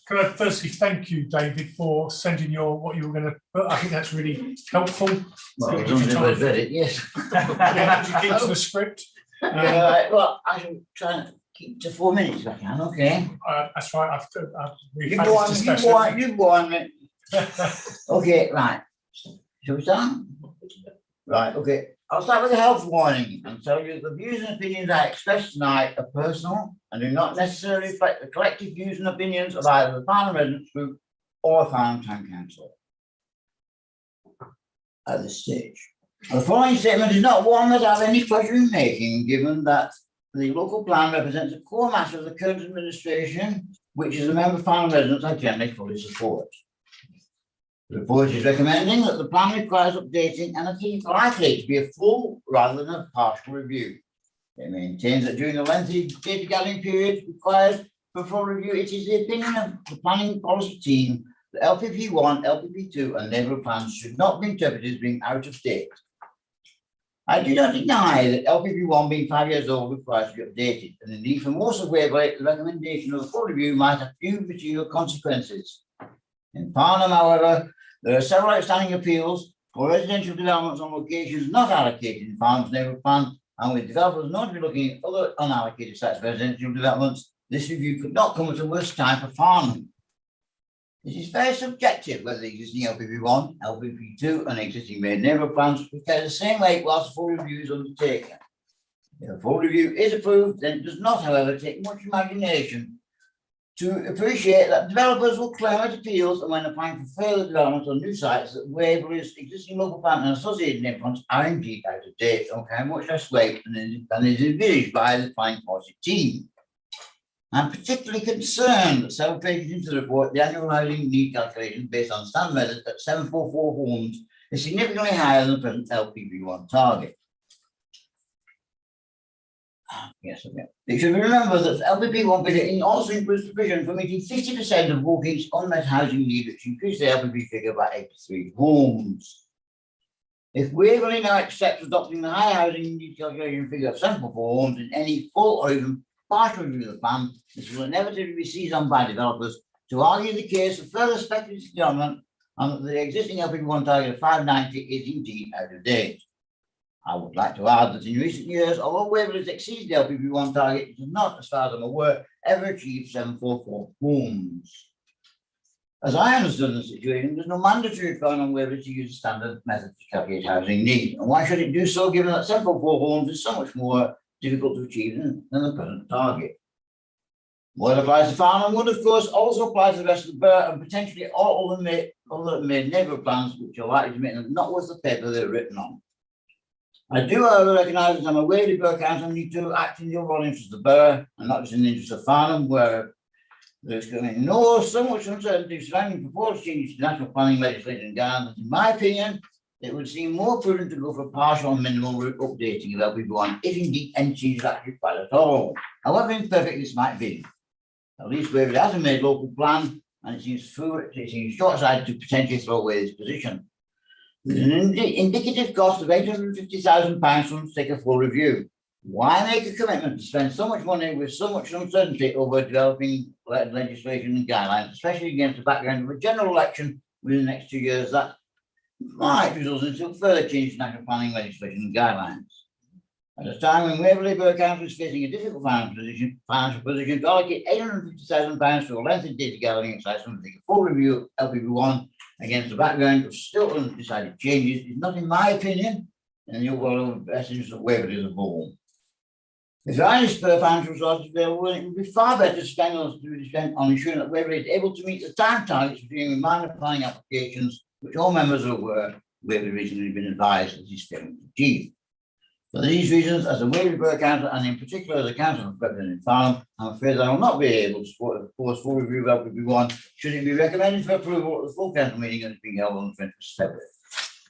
Can I firstly thank you, David, for sending what you were going to put? I think that's really helpful.
Well, as long as I read it, yes.
Yeah, did you keep to the script?
Yeah, well, I shall try and keep to 4 minutes if I can, okay?
That's right.
You go on, mate. Okay, right. Shall we start? Right, okay. I'll start with a health warning and tell you the views and opinions I express tonight are personal and do not necessarily reflect the collective views and opinions of either the Farnham Residents Group or Farnham Town Council at this stage. The following statement is not one that I have any pleasure in making, given that the local plan represents a core matter of the current administration, which as a member of Farnham Residents I generally fully support. The report is recommending that the plan requires updating and it is likely to be a full rather than a partial review. It maintains that during the lengthy data gathering period required for full review, it is the opinion of the planning policy team that LPP1, LPP2 and neighbourhood plans should not be interpreted as being out of date. I do not deny that LPP1 being 5 years old requires to be updated, and indeed for most of Waverley, the recommendation of a full review might have few material consequences. In Farnham, however, there are several outstanding appeals for residential developments on locations not allocated in Farnham's neighbourhood plan, and with developers known to be looking at other unallocated sites for residential developments, this review could not come at a worse time for Farnham. It is very subjective whether the existing LPP1, LPP2 and existing main neighbourhood plans will carry the same weight whilst a full review is undertaken. If a full review is approved, then it does not, however, take much imagination to appreciate that developers will claim at appeals and when applying for further development on new sites that Waverley's existing local plan and associated name plans are indeed out of date and carry much less weight than is envisaged by the planning policy team. I'm particularly concerned that several pages into the report, the annual housing need calculation based on standard methods at 744 homes is significantly higher than the present LPB1 target. Yes, okay. It should be remembered that LPB1 budget also includes provision for meeting 50% of Woolwich unmet housing need, which increased the LPB figure by 83 homes. If Waverley now accepts adopting the high housing need calculation figure of 74 homes in any full or even partial review of the plan, this will inevitably be seized on by developers to argue the case of further speculative development and that the existing LPB1 target of 590 is indeed out of date. I would like to add that in recent years, although Waverley has exceeded the LPB1 target, it has not, as far as I'm aware, ever achieved 744 homes. As I understand the situation, there's no mandatory requirement on Waverley to use a standard method to calculate housing need. And why should it do so, given that 744 homes is so much more difficult to achieve than the present target? What applies to Farnham would, of course, also apply to the rest of the borough and potentially all other main neighbourhood plans, which are likely to make them not worth the paper they're written on. I do, however, recognise that I'm a Waverley Borough Council need to act in the overall interest of the borough and not just in the interest of Farnham, where there's going to be so much uncertainty surrounding proposed changes to national planning legislation and guidelines. In my opinion, it would seem more prudent to go for partial and minimal route updating of LPB1, if indeed any changes are required at all. However imperfect this might be, at least Waverley has a made local plan, and it seems short-sighted to potentially throw away this position. With an indicative cost of £850,000 to take a full review. Why make a commitment to spend so much money with so much uncertainty over developing legislation and guidelines, especially against the background of a general election within the next 2 years that might result in some further change to national planning legislation and guidelines? At a time when Waverley Borough Council is facing a difficult financial position to allocate £850,000 to a lengthy data gathering exercise to take a full review of LPB1 against the background of still undecided changes is not, in my opinion, in the overall best interest of Waverley as a whole. If there are any spare financial resources available, it would be far better to spend on ensuring that Waverley is able to meet the time targets between minor planning applications, which all members are aware Waverley recently been advised that is failing to achieve. For these reasons, as a Waverley Borough Council, and in particular as a council representing Farnham, I'm afraid that I will not be able to support the proposed full review of LPB1 should it be recommended for approval at the full council meeting that is being held on the 20th of February.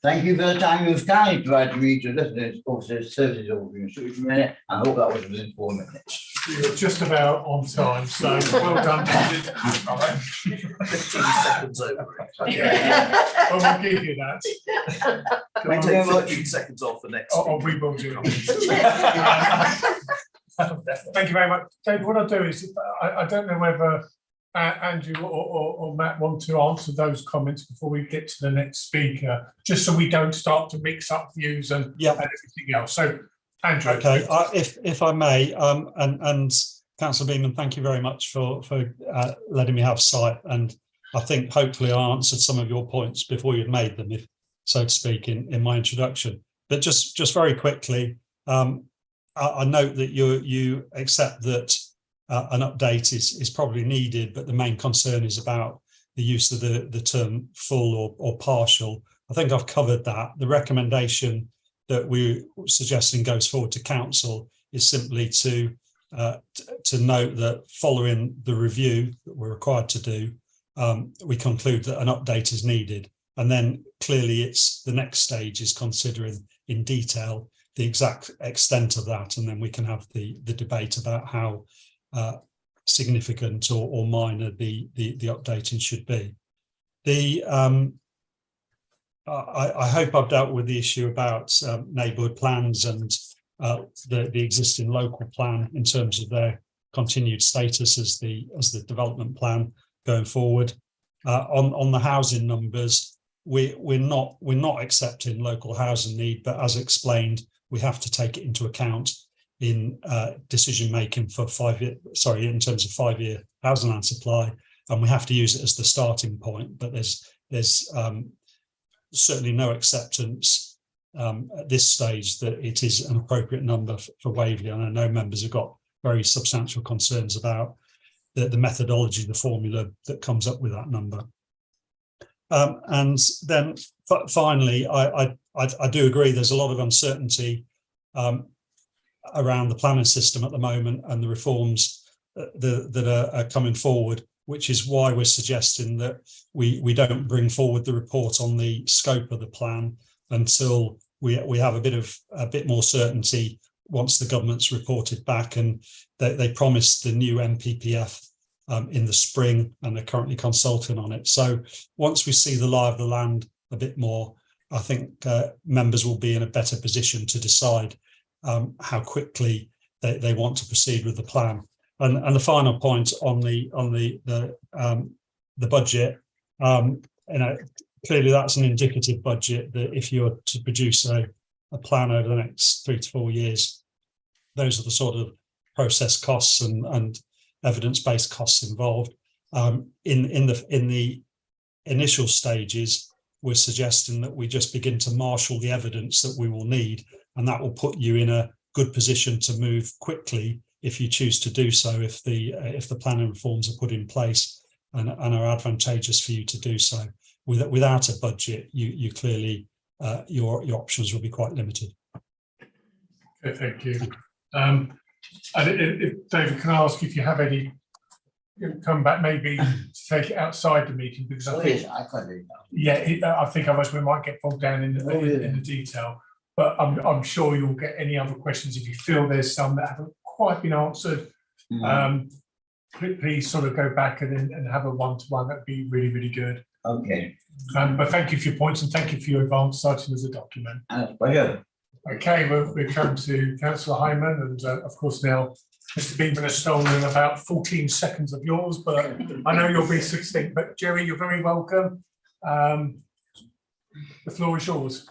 Thank you for the time you have kindly provided me to listen to this officer's services overview. I hope that was within 4 minutes.
You're just about on time, so well done, David.
15 seconds over.
Well, we'll give you that.
Can we take 15 seconds off the next?
Oh, we will do. Thank you very much. David, what I'll do is, I don't know whether Andrew or Matt want to answer those comments before we get to the next speaker, just so we don't start to mix up views and everything else. So, Andrew.
Okay, if I may, and Councillor Beaman, thank you very much for letting me have sight, and I think hopefully I answered some of your points before you'd made them, if so to speak, in my introduction. But just very quickly, I note that you accept that an update is probably needed, but the main concern is about the use of the term full or partial. I think I've covered that. The recommendation that we're suggesting goes forward to council is simply to note that following the review that we're required to do, we conclude that an update is needed. And then clearly it's the next stage is considering in detail the exact extent of that, and then we can have the debate about how significant or minor the updating should be. I hope I've dealt with the issue about neighbourhood plans and the existing local plan in terms of their continued status as the development plan going forward. On the housing numbers, we're not accepting local housing need, but as explained, we have to take it into account in decision making for in terms of 5-year housing land supply, and we have to use it as the starting point. But there's certainly no acceptance at this stage that it is an appropriate number for Waverley, and I know members have got very substantial concerns about the methodology, the formula that comes up with that number. And then finally, I do agree there's a lot of uncertainty around the planning system at the moment and the reforms that are coming forward. which is why we're suggesting that we don't bring forward the report on the scope of the plan until we have a bit more certainty once the government's reported back, and they promised the new NPPF in the spring, and they're currently consulting on it. So once we see the lie of the land a bit more, I think members will be in a better position to decide how quickly they want to proceed with the plan. And the final point on the budget, clearly that's an indicative budget that if you were to produce a plan over the next 3 to 4 years, those are the sort of process costs and evidence-based costs involved. In the initial stages, we're suggesting that we just begin to marshal the evidence that we will need, and that will put you in a good position to move quickly if you choose to do so, if the planning reforms are put in place and are advantageous for you to do so. Without a budget, you clearly your options will be quite limited.
Okay, thank you. And if David, can I ask if you have any come back maybe to take it outside the meeting, because I think
I can do that.
yeah, I think otherwise we might get bogged down in the detail. But I'm sure you'll get any other questions if you feel there's some that haven't quite been answered. Please sort of go back and have a one-to-one. That'd be really, really good.
Okay.
But thank you for your points and thank you for your advance citing as a document.
Pleasure.
Okay, we'll come to Councillor Hyman, and of course now Mr. Beaman has stolen about 14 seconds of yours, but I know you'll be succinct. But Jerry, you're very welcome. The floor is yours.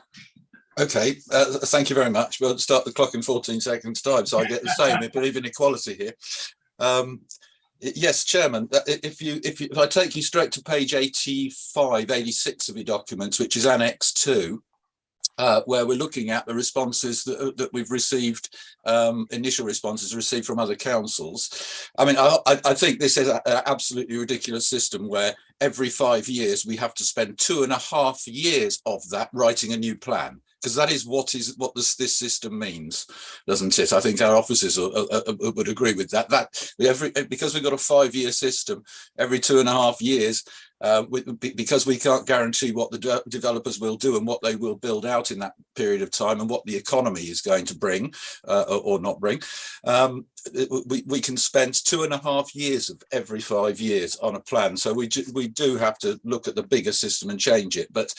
Okay, thank you very much. We'll start the clock in 14 seconds time, so I get the same. We believe in equality here. Yes, Chairman, if I take you straight to page 85, 86 of your documents, which is Annex 2, where we're looking at the responses that we've received, initial responses received from other councils. I mean, I think this is an absolutely ridiculous system where every 5 years we have to spend 2.5 years of that writing a new plan. Because that is what this system means, doesn't it? I think our officers would agree with that. Because we've got a 5-year system, every 2.5 years, because we can't guarantee what the developers will do and what they will build out in that period of time and what the economy is going to bring or not bring, we can spend 2.5 years of every 5 years on a plan. So we do have to look at the bigger system and change it. But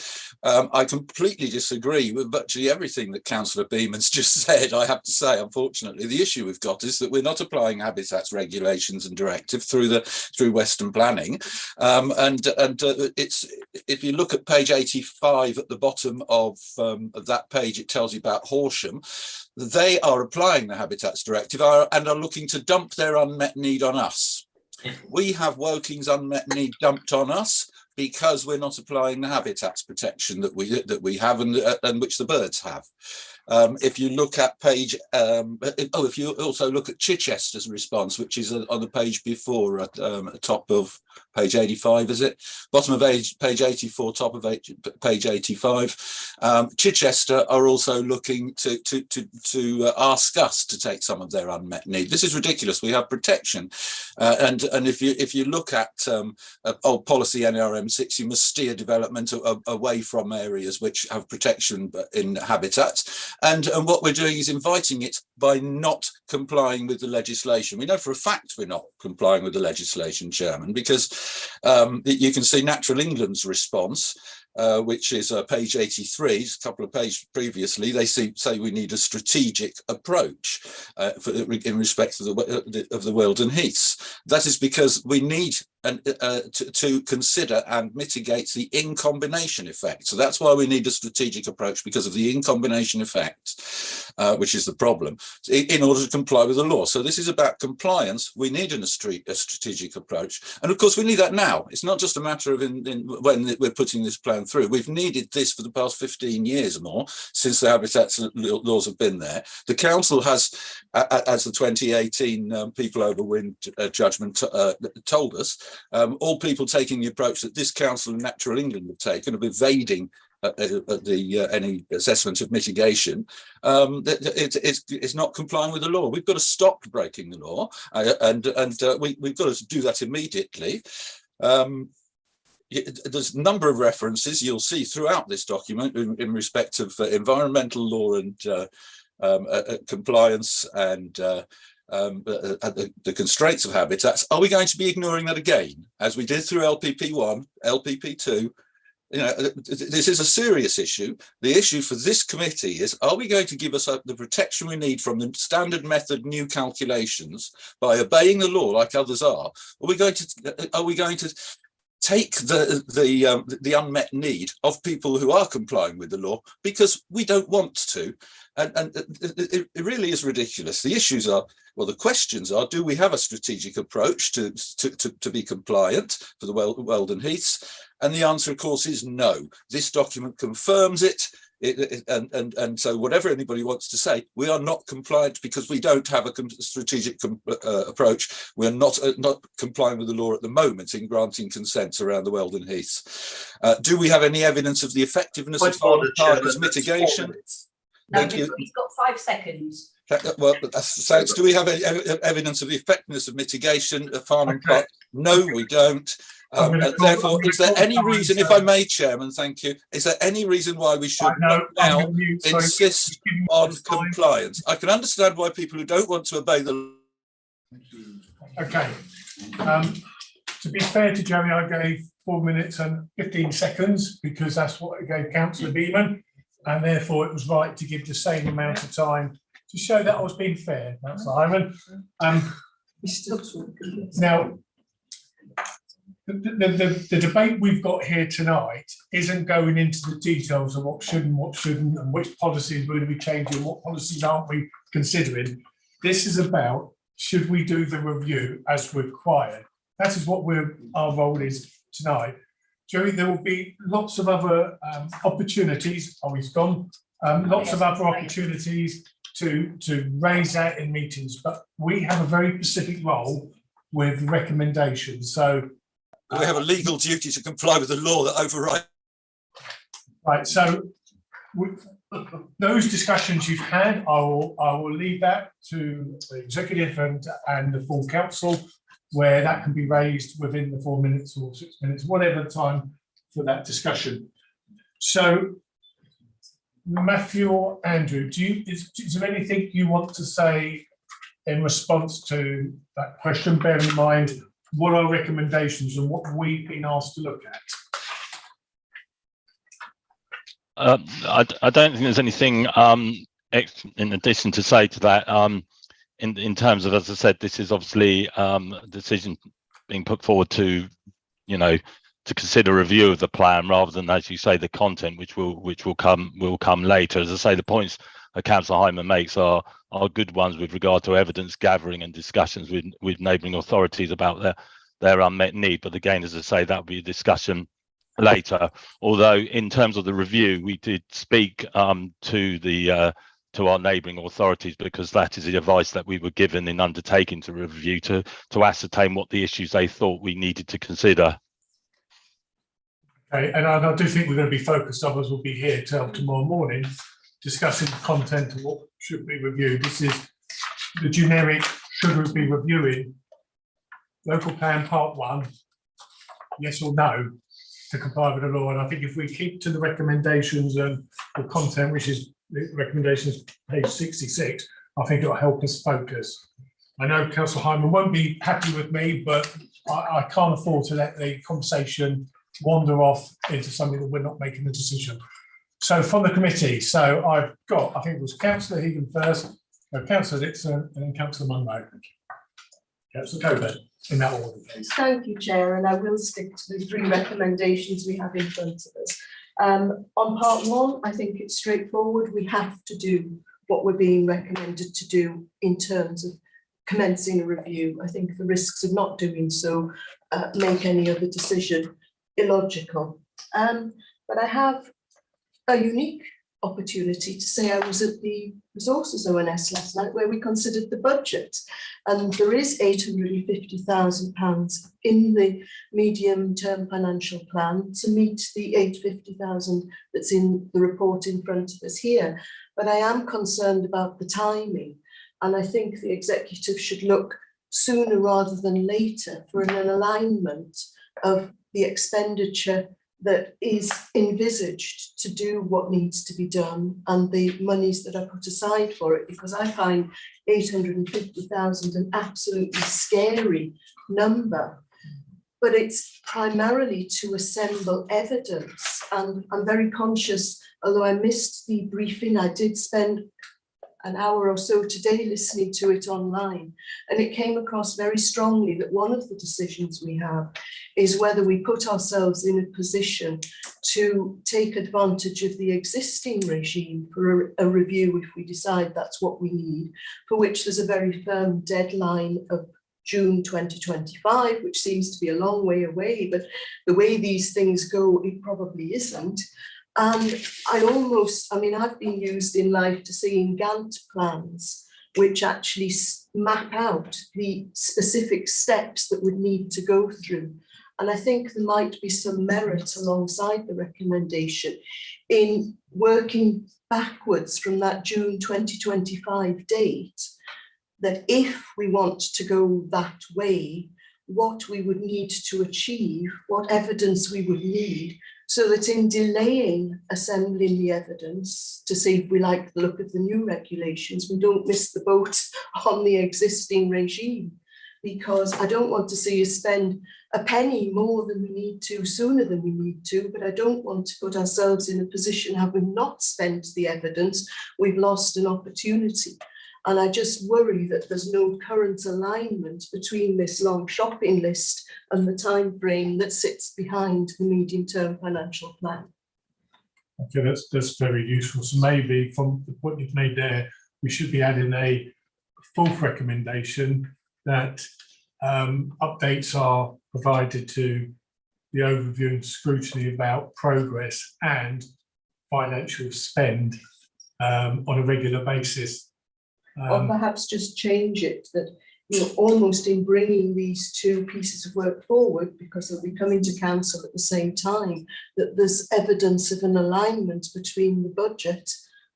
I completely disagree with virtually everything that Councillor Beaman's just said. I have to say, unfortunately, the issue we've got is that we're not applying habitats regulations and directive through Western planning, and it's, if you look at page 85 at the bottom of that page, it tells you about Horsham. They are applying the Habitats Directive and are looking to dump their unmet need on us. We have Woking's unmet need dumped on us because we're not applying the habitats protection that we have and which the birds have. If you look at page, if you also look at Chichester's response, which is on the page before, at the top of page 85, is it? Bottom of page 84, top of page 85. Chichester are also looking to ask us to take some of their unmet need. This is ridiculous. We have protection, and if you look at old policy NRM6, you must steer development away from areas which have protection in habitats. And what we're doing is inviting it by not complying with the legislation. We know for a fact we're not complying with the legislation, Chairman, because you can see Natural England's response, which is page 83, a couple of pages previously. They say we need a strategic approach in respect of the Wealden Heaths. That is because we need to consider and mitigate the in combination effect. So that's why we need a strategic approach, because of the in combination effect, which is the problem, in order to comply with the law. So this is about compliance. We need a strategic approach, and of course we need that now. It's not just a matter of when we're putting this plan through. We've needed this for the past 15 years or more since the habitats laws have been there. The council has, as the 2018 People Over Wind judgment told us, all people taking the approach that this council and Natural England have taken of evading any assessment of mitigation, it's not complying with the law. We've got to stop breaking the law, and we've got to do that immediately. There's a number of references you'll see throughout this document in respect of environmental law and compliance and the constraints of habitats. Are we going to be ignoring that again, as we did through LPP1, LPP2? You know, this is a serious issue. The issue for this committee is, are we going to give us the protection we need from the standard method new calculations by obeying the law like others are? Are we going to take the unmet need of people who are complying with the law because we don't want to? And it really is ridiculous. The issues are, well, the questions are, do we have a strategic approach to be compliant for the Weldon Heaths? And the answer, of course, is no. This document confirms it. And so whatever anybody wants to say, we are not compliant because we don't have a strategic approach. We're not complying with the law at the moment in granting consents around the Weldon Heaths. Do we have any evidence of the effectiveness of farmers' mitigation?
No,
Thank you.
he's got 5 seconds.
Well, so do we have evidence of the effectiveness of mitigation at Farm and Plot? No, we don't. Therefore, is there any reason, if I may, Chairman, thank you, is there any reason why we should not now insist on compliance? I can understand why people who don't want to obey the law.
Okay. To be fair to Jerry, I gave 4 minutes and 15 seconds because that's what I gave Councillor Beeman, and therefore it was right to give the same amount of time to show that I was being fair, Councillor Hyman. Now, the debate we've got here tonight isn't going into the details of what should and what shouldn't and which policies we're going to be changing and what policies aren't we considering. This is about, should we do the review as required? That is what our role is tonight. Jerry, there will be lots of other opportunities. Oh, he's gone. Lots of other opportunities to raise that in meetings, but we have a very specific role with recommendations. So
we have a legal duty to comply with the law that overrides.
Right. So those discussions you've had, I will leave that to the executive and the full council, where that can be raised within the 4 minutes or 6 minutes, whatever time for that discussion. So, Matthew or Andrew, is there anything you want to say in response to that question? Bear in mind what are recommendations and what we've been asked to look at.
I don't think there's anything in addition to say to that. In terms of, as I said, this is obviously a decision being put forward to, to consider review of the plan rather than, as you say, the content, which will come later. As I say, the points that Councillor Hyman makes are good ones with regard to evidence gathering and discussions with neighbouring authorities about their unmet need. But again, as I say, that will be a discussion later. Although in terms of the review, we did speak to our neighbouring authorities, because that is the advice that we were given in undertaking to review, to ascertain what the issues they thought we needed to consider.
Okay, and I do think we're going to be focused. Others will be here till tomorrow morning discussing the content of what should be reviewed. This is the generic, should we be reviewing local plan part 1, yes or no, to comply with the law. And I think if we keep to the recommendations and the content, which is the recommendations page 66, I think it'll help us focus. I know Councillor Hyman won't be happy with me, but I can't afford to let the conversation wander off into something that we're not making a decision. So from the committee, so I've got, I think it was Councillor Hegan first, Councillor Dixon, and then Councillor Munro. Councillor Coburn, in that order, please.
Thank you, Chair, and I will stick to the 3 recommendations we have in front of us. On part 1, I think it's straightforward. We have to do what we're being recommended to do in terms of commencing a review. I think the risks of not doing so make any other decision illogical. But I have a unique opportunity to say I was at the Resources ONS last night where we considered the budget, and there is £850,000 in the medium-term financial plan to meet the 850,000 that's in the report in front of us here. But I am concerned about the timing, and I think the executive should look sooner rather than later for an alignment of the expenditure that is envisaged to do what needs to be done and the monies that are put aside for it, because I find 850,000 an absolutely scary number. But it's primarily to assemble evidence, and I'm very conscious, although I missed the briefing, I did spend an hour or so today listening to it online, and it came across very strongly that one of the decisions we have is whether we put ourselves in a position to take advantage of the existing regime for a review if we decide that's what we need, for which there's a very firm deadline of June 2025, which seems to be a long way away, but the way these things go, it probably isn't. And I've been used in life to seeing Gantt plans, which actually map out the specific steps that would need to go through. And I think there might be some merit alongside the recommendation in working backwards from that June 2025 date, that if we want to go that way, what we would need to achieve, what evidence we would need, so that in delaying assembling the evidence to see if we like the look of the new regulations, we don't miss the boat on the existing regime. Because I don't want to see us spend a penny more than we need to, sooner than we need to, but I don't want to put ourselves in a position, having not spent the evidence, we've lost an opportunity. And I just worry that there's no current alignment between this long shopping list and the time frame that sits behind the medium-term financial plan.
Okay, that's very useful. So maybe from the point you've made there, we should be adding a fourth recommendation that updates are provided to the overview and scrutiny about progress and financial spend on a regular basis.
Or perhaps just change it that you're almost in bringing these two pieces of work forward, because they'll be coming to council at the same time, that there's evidence of an alignment between the budget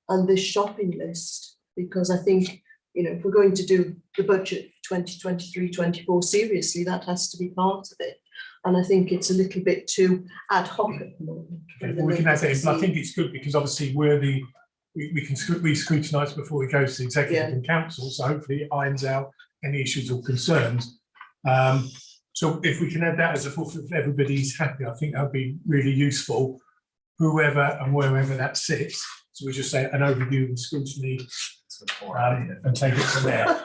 and this shopping list. Because I think, if we're going to do the budget for 2023-24 seriously, that has to be part of it. And I think it's a little bit too ad hoc at the moment.
Okay, we can add that in, but I think it's good because obviously we scrutinise before we go to the executive and council, so hopefully it irons out any issues or concerns. So if we can add that as a fourth, if everybody's happy, I think that would be really useful, whoever and wherever that sits. So we just say an overview and scrutiny and take it from there.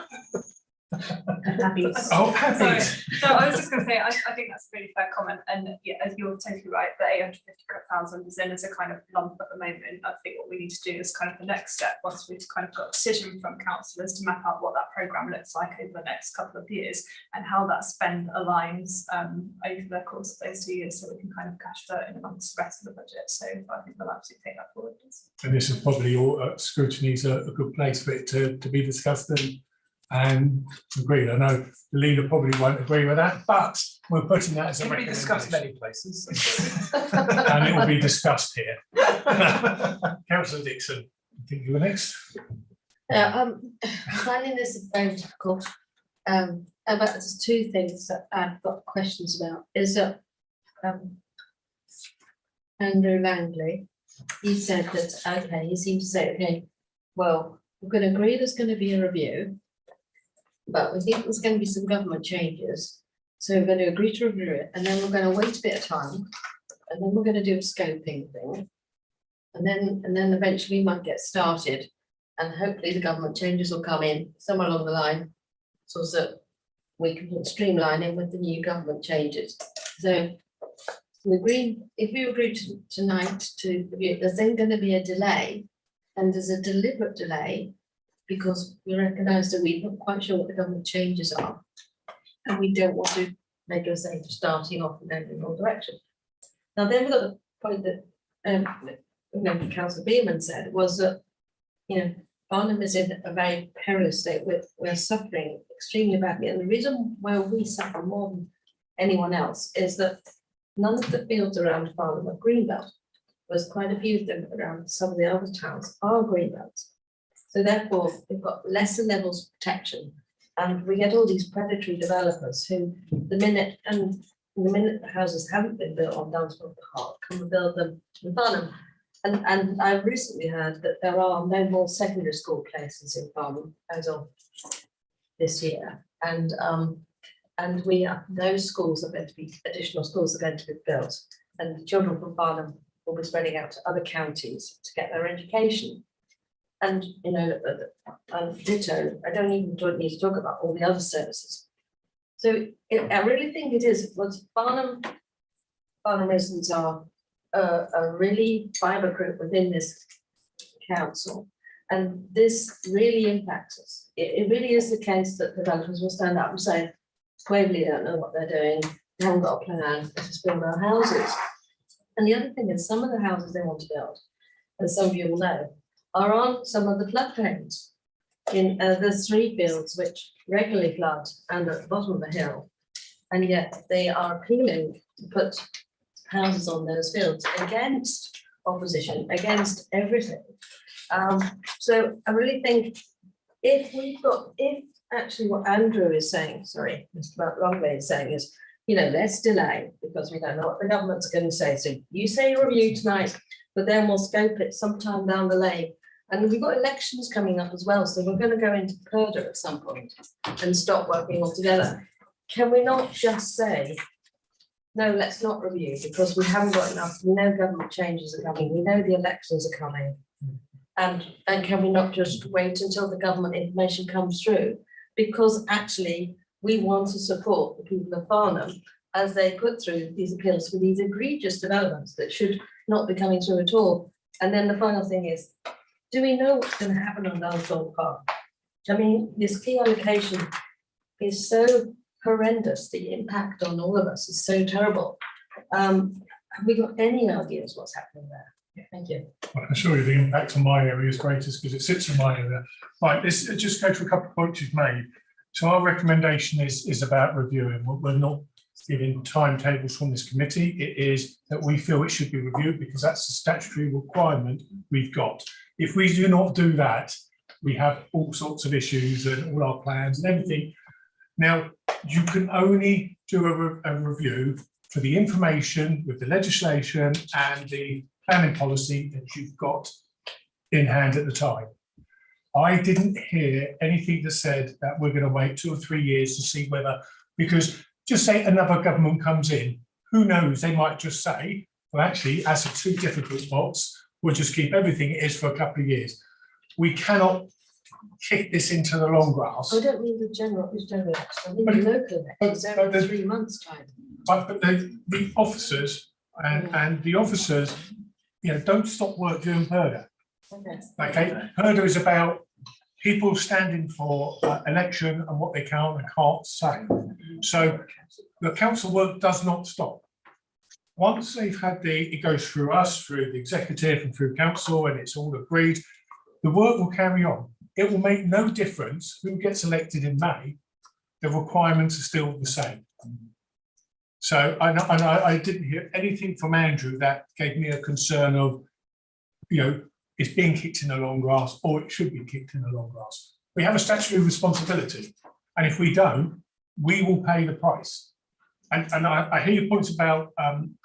Oh, happy.
So I was just going to say, I think that's a really fair comment, and yeah, you're totally right. The 850,000 is in as a kind of lump at the moment. I think what we need to do is kind of the next step, once we've kind of got a decision from councillors, to map out what that programme looks like over the next couple of years and how that spend aligns over the course of those 2 years, so we can kind of cash that in amongst the rest of the budget. So I think we'll absolutely take that forward.
And this is probably all scrutiny is a good place for it to be discussed and agreed. I know the leader probably won't agree with that, but we're putting that as a recommendation. It will be discussed many places. And it will be discussed here. Councillor Dixon, I think you were next.
I'm finding this very difficult. But there's two things that I've got questions about. Is that Andrew Langley, he said that, okay, he seemed to say, okay, well, we're going to agree there's going to be a review, but we think there's going to be some government changes. So we're going to agree to review it, and then we're going to wait a bit of time, and then we're going to do a scoping thing. And then eventually we might get started, and hopefully the government changes will come in somewhere along the line, so that we can streamline it with the new government changes. So if we agree tonight to review, there's then going to be a delay, and there's a deliberate delay, because we recognise that we're not quite sure what the government changes are, and we don't want to make a mistake of starting off and going in the wrong direction. Now then we've got the point that Councillor Beeman said was that, Farnham is in a very perilous state. We're suffering extremely badly. And the reason why we suffer more than anyone else is that none of the fields around Farnham are greenbelt. There's quite a few of them around some of the other towns are greenbelts. So therefore, we've got lesser levels of protection. And we get all these predatory developers who, the minute the houses haven't been built on Dunsmore Park, come and build them in Farnham. And I recently heard that there are no more secondary school places in Farnham as of this year. And those schools are going to be, additional schools are going to be built. And children from Farnham will be spreading out to other counties to get their education. And, ditto, I don't even need to talk about all the other services. So I really think it is, Farnham residents are a really fibre group within this council. And this really impacts us. It really is the case that developers will stand up and say, Waverley don't know what they're doing, they haven't got a plan, let's just build our houses. And the other thing is some of the houses they want to build, as some of you will know, are on some of the floodplains. There's 3 fields which regularly flood and at the bottom of the hill. And yet they are appealing to put houses on those fields against opposition, against everything. So I really think if actually what Andrew is saying, sorry, Mr. Longley is saying is, let's delay because we don't know what the government's going to say. So you say your review tonight, but then we'll scope it sometime down the lane. And we've got elections coming up as well. So we're going to go into purdah at some point and stop working altogether. Can we not just say, no, let's not review because we haven't got enough. We know government changes are coming. We know the elections are coming. And can we not just wait until the government information comes through? Because actually we want to support the people of Farnham as they put through these appeals for these egregious developments that should not be coming through at all. And then the final thing is, do we know what's going to happen on Dunsmore Park? I mean, this key allocation is so horrendous. The impact on all of us is so terrible. Have we got any ideas what's happening there? Thank you.
I can assure you the impact on my area is greatest because it sits in my area. Right, let's just go to a couple of points you've made. So our recommendation is about reviewing. We're not giving timetables from this committee. It is that we feel it should be reviewed because that's the statutory requirement we've got. If we do not do that, we have all sorts of issues and all our plans and everything. Now, you can only do a review for the information with the legislation and the planning policy that you've got in hand at the time. I didn't hear anything that said that we're going to wait 2 or 3 years to see whether, because just say another government comes in, who knows, they might just say, well, actually, as a too difficult box, we'll just keep everything it is for a couple of years. We cannot kick this into the long grass.
I don't mean the general election, I mean the local election, every 3 months' time.
But the officers and the officers, don't stop work doing purdah. Okay, purdah is about people standing for election and what they can and can't say. So the council work does not stop. Once they've had it goes through us, through the executive and through council, and it's all agreed, the work will carry on. It will make no difference who gets elected in May. The requirements are still the same. So I didn't hear anything from Andrew that gave me a concern of, it's being kicked in the long grass or it should be kicked in the long grass. We have a statutory responsibility. And if we don't, we will pay the price. And I hear your points about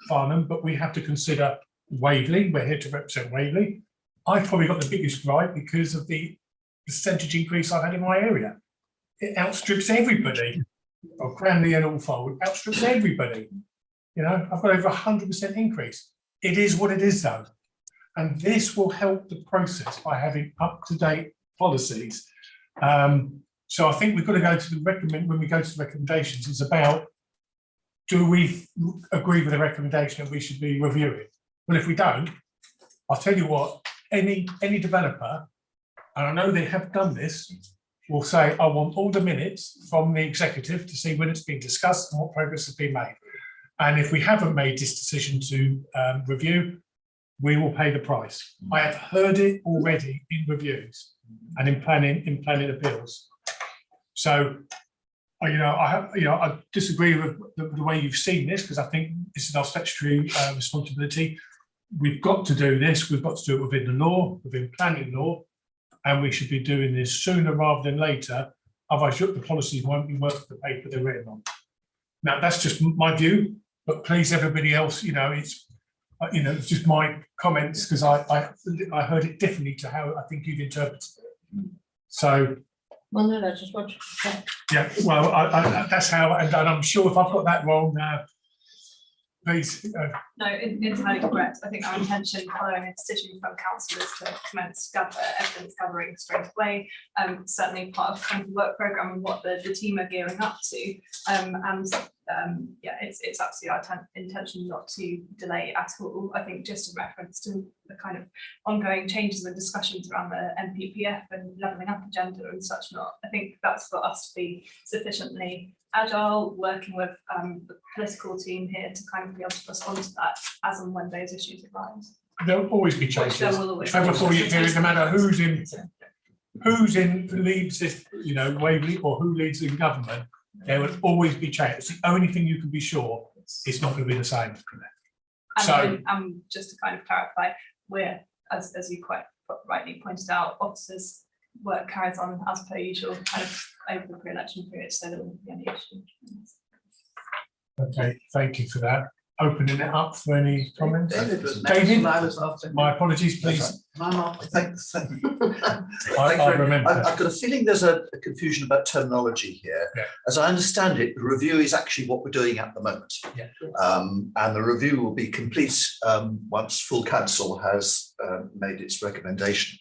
Farnham, but we have to consider Waverley. We're here to represent Waverley. I've probably got the biggest gripe because of the percentage increase I've had in my area. It outstrips everybody. Or Cranley and Allfold outstrips everybody. I've got over 100% increase. It is what it is though. And this will help the process by having up-to-date policies. So I think we've got to go to when we go to the recommendations, it's about, do we agree with the recommendation that we should be reviewing? Well, if we don't, I'll tell you what, any developer, and I know they have done this, will say, I want all the minutes from the executive to see when it's been discussed and what progress has been made. And if we haven't made this decision to review, we will pay the price. I have heard it already in reviews and in planning appeals. So, I disagree with the way you've seen this, because I think this is our statutory responsibility. We've got to do this. We've got to do it within the law, within planning law, and we should be doing this sooner rather than later. Otherwise, the policies won't be worth the paper they're written on. Now, that's just my view, but please, everybody else, it's just my comments, because I heard it differently to how I think you've interpreted it. So.
Well, no, I just want to check.
Yeah, well, that's how, and I'm sure if I've got that wrong, please.
No, entirely correct. I think our intention following a decision from council is to commence evidence gathering straight away. Certainly part of kind of the work programme and what the team are gearing up to. It's absolutely our intention not to delay at all. I think just a reference to the kind of ongoing changes and discussions around the NPPF and levelling up agenda and such not. I think that's for us to be sufficiently agile, working with the political team here to kind of be able to respond to that as and when those issues arise.
There'll always be changes.
There will always
Over
be
4 year period, no matter who's in leads this, Waverley, or who leads in government, there will always be change. It's the only thing you can be sure it's not going to be the same.
And just to kind of clarify, we're, as you quite rightly pointed out, officers' work carries on as per usual, kind of over the pre-election period, so there won't be any issue.
Okay, thank you for that. Opening it up for any comments.
David was next,
David,
and I was after him.
my apologies, please.
I'm after.
Thanks.
I remember.
I've got a feeling there's a confusion about terminology here.
Yeah.
As I understand it, the review is actually what we're doing at the moment.
Yeah.
And the review will be complete once full council has made its recommendation.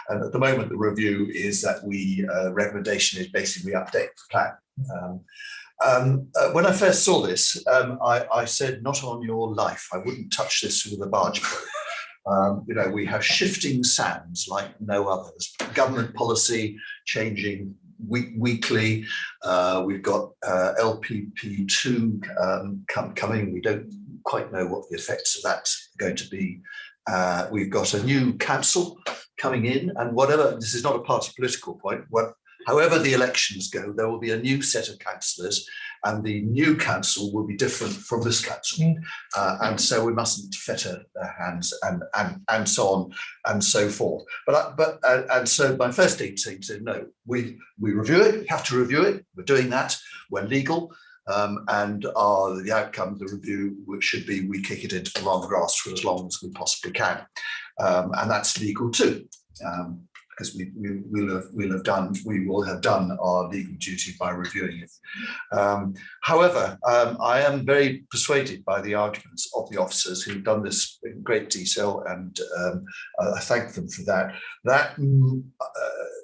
And at the moment, the review is that recommendation is basically we update the plan. When I first saw this, I said, not on your life. I wouldn't touch this with a barge pole. We have shifting sands like no others. Government policy changing weekly. We've got LPP2 coming. We don't quite know what the effects of that's going to be. We've got a new council coming in, and this is not a party political point, however the elections go, there will be a new set of councillors, and the new council will be different from this council. And so we mustn't fetter their hands and so on and so forth. And so my first instinct said, no, we review it, we have to review it, we're doing that, we're legal. And the outcome of the review should be we kick it into the long grass for as long as we possibly can. And that's legal too. Because we will have done our legal duty by reviewing it. However, I am very persuaded by the arguments of the officers who've done this in great detail, and I thank them for that.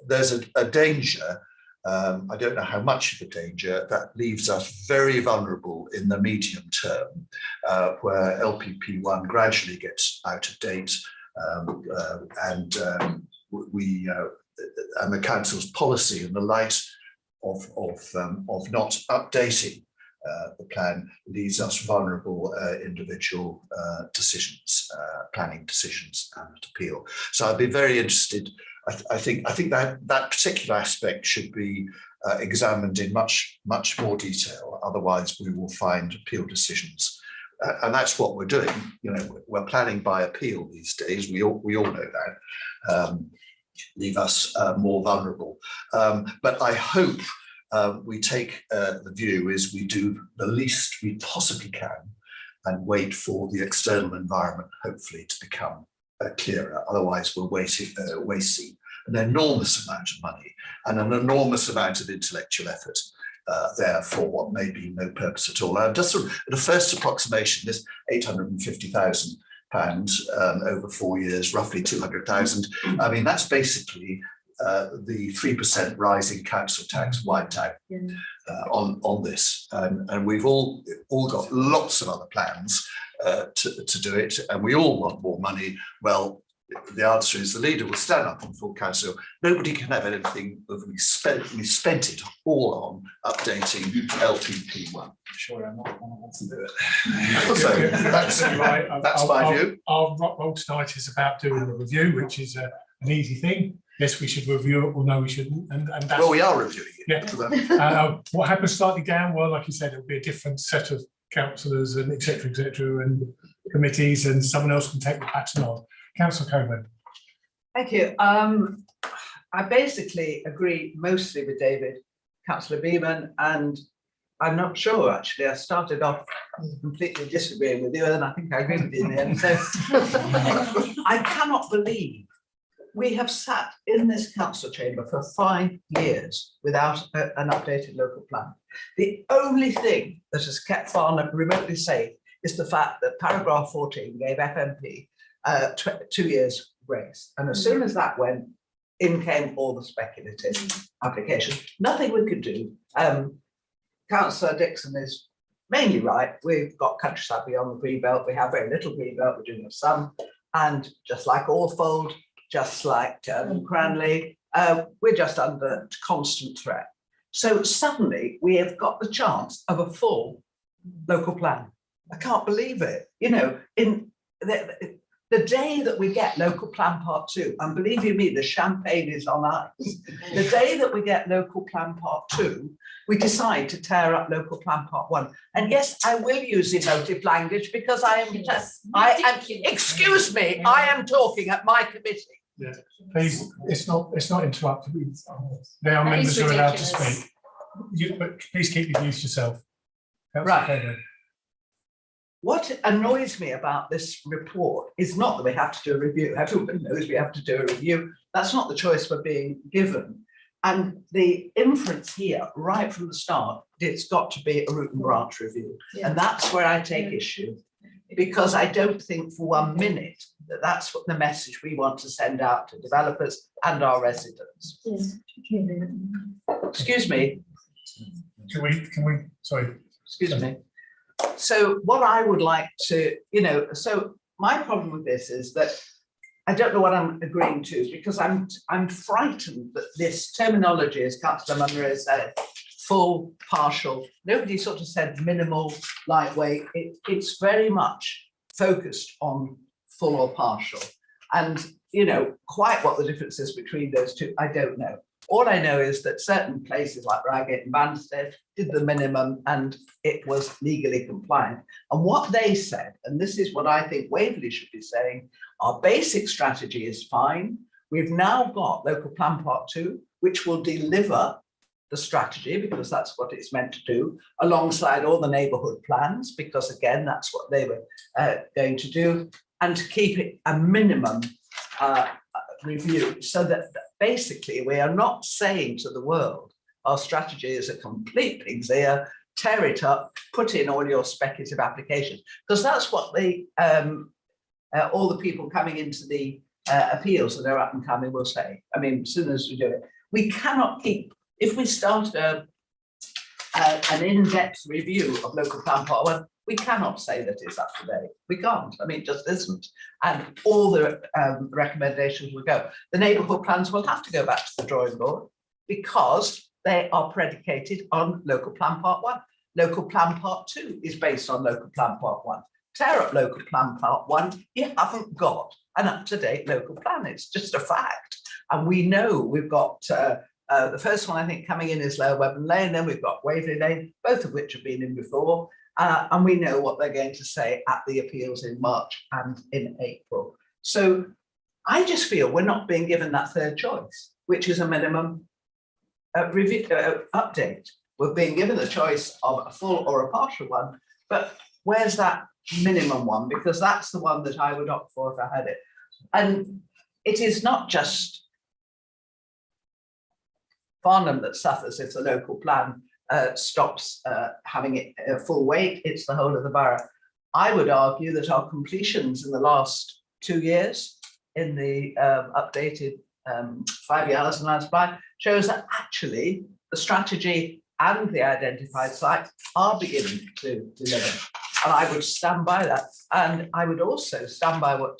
There's a danger, I don't know how much of a danger, that leaves us very vulnerable in the medium term, where LPP1 gradually gets out of date, and the council's policy in the light of not updating the plan leaves us vulnerable individual decisions, planning decisions and appeal. So I'd be very interested. I think that particular aspect should be examined in much more detail. Otherwise, we will find appeal decisions. And that's what we're doing. We're planning by appeal these days. We all know that. Leave us more vulnerable. But I hope we take the view is we do the least we possibly can and wait for the external environment, hopefully, to become clearer. Otherwise, we're wasting an enormous amount of money and an enormous amount of intellectual effort there for what may be no purpose at all. Just at a first approximation, this £850,000 over 4 years, roughly 200,000. I mean, that's basically the 3% rise in council tax wiped out on this. And we've all got lots of other plans to do it, and we all want more money. Well, the answer is the leader will stand up in full council. Nobody can have anything that we spent it all on updating LTP1.
Sure, I'm not one wants to do it.
So
That's right.
that's my view.
Our role tonight is about doing the review, which is an easy thing. Yes, we should review it, or no, we shouldn't. And that's,
Well, we are reviewing it.
yeah. What happens slightly down? Well, like you said, it'll be a different set of councillors and et cetera, and committees, and someone else can take the baton on. Councillor Coburn.
Thank you. I basically agree mostly with David, Councillor Beeman, and I'm not sure, actually. I started off completely disagreeing with you, and I think I agree with you in the end. So I cannot believe we have sat in this council chamber for 5 years without an updated local plan. The only thing that has kept Farnham remotely safe is the fact that paragraph 14 gave FMP 2 years grace. And as soon as that went, in came all the speculative applications. Nothing we could do. Councillor Dixon is mainly right. We've got countryside beyond the green belt. We have very little green belt. We're doing some. And just like Orfold, just like Cranley, we're just under constant threat. So suddenly we have got the chance of a full local plan. I can't believe it. You know, in the day that we get local plan part 2, and believe you me, the champagne is on ice. The day that we get local plan part 2, we decide to tear up local plan part 1. And yes, I will use emotive language because I am, excuse me, I am talking at my committee.
Yeah. Please, it's not interrupted. There are members who are allowed to speak. But please keep your views yourself.
Right.
Coburn.
What annoys me about this report is not that we have to do a review. Everyone knows we have to do a review. That's not the choice we're being given. And the inference here, right from the start, it's got to be a root and branch review. Yeah. And that's where I take issue, because I don't think for 1 minute that that's what the message we want to send out to developers and our residents. Yes. Excuse me.
Can we, sorry.
Excuse me. So what I would like to, so my problem with this is that I don't know what I'm agreeing to, because I'm frightened that this terminology, as Councillor Munro said, full, partial, nobody sort of said minimal, lightweight. It's very much focused on full or partial. And, quite what the difference is between those two, I don't know. All I know is that certain places like Reigate and Banstead did the minimum and it was legally compliant. And what they said, and this is what I think Waverley should be saying, our basic strategy is fine. We've now got local plan part 2, which will deliver the strategy, because that's what it's meant to do, alongside all the neighbourhood plans, because again, that's what they were going to do, and to keep it a minimum review, so that basically we are not saying to the world, our strategy is a complete pig's ear, tear it up, put in all your speculative applications, because that's what the all the people coming into the appeals that are up and coming will say. I mean, as soon as we do it, we cannot keep, if we start an in-depth review of local plan part 1, we cannot say that it's up to date. We can't. I mean, it just isn't. And all the recommendations will go. The neighbourhood plans will have to go back to the drawing board, because they are predicated on local plan part 1. Local plan part 2 is based on local plan part 1. Tear up local plan part 1, you haven't got an up-to-date local plan. It's just a fact. And we know we've got the first one, I think, coming in is Lower Webburn Lane, then we've got Waverley Lane, both of which have been in before. And we know what they're going to say at the appeals in March and in April. So I just feel we're not being given that third choice, which is a minimum review update. We're being given the choice of a full or a partial one, but where's that minimum one? Because that's the one that I would opt for if I had it. And it is not just Farnham that suffers if the local plan stops having it full weight, it's the whole of the borough. I would argue that our completions in the last 2 years in the updated 5-year housing land supply shows that actually the strategy and the identified sites are beginning to deliver. And I would stand by that. And I would also stand by what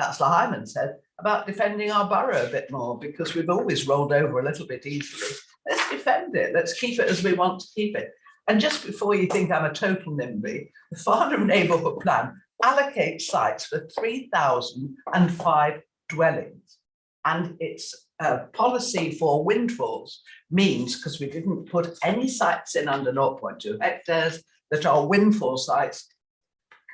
Councillor Hyman said about defending our borough a bit more, because we've always rolled over a little bit easily. Let's defend it. Let's keep it as we want to keep it. And just before you think I'm a total NIMBY, the Farnham Neighbourhood Plan allocates sites for 3,005 dwellings. And its policy for windfalls means, because we didn't put any sites in under 0.2 hectares, that our windfall sites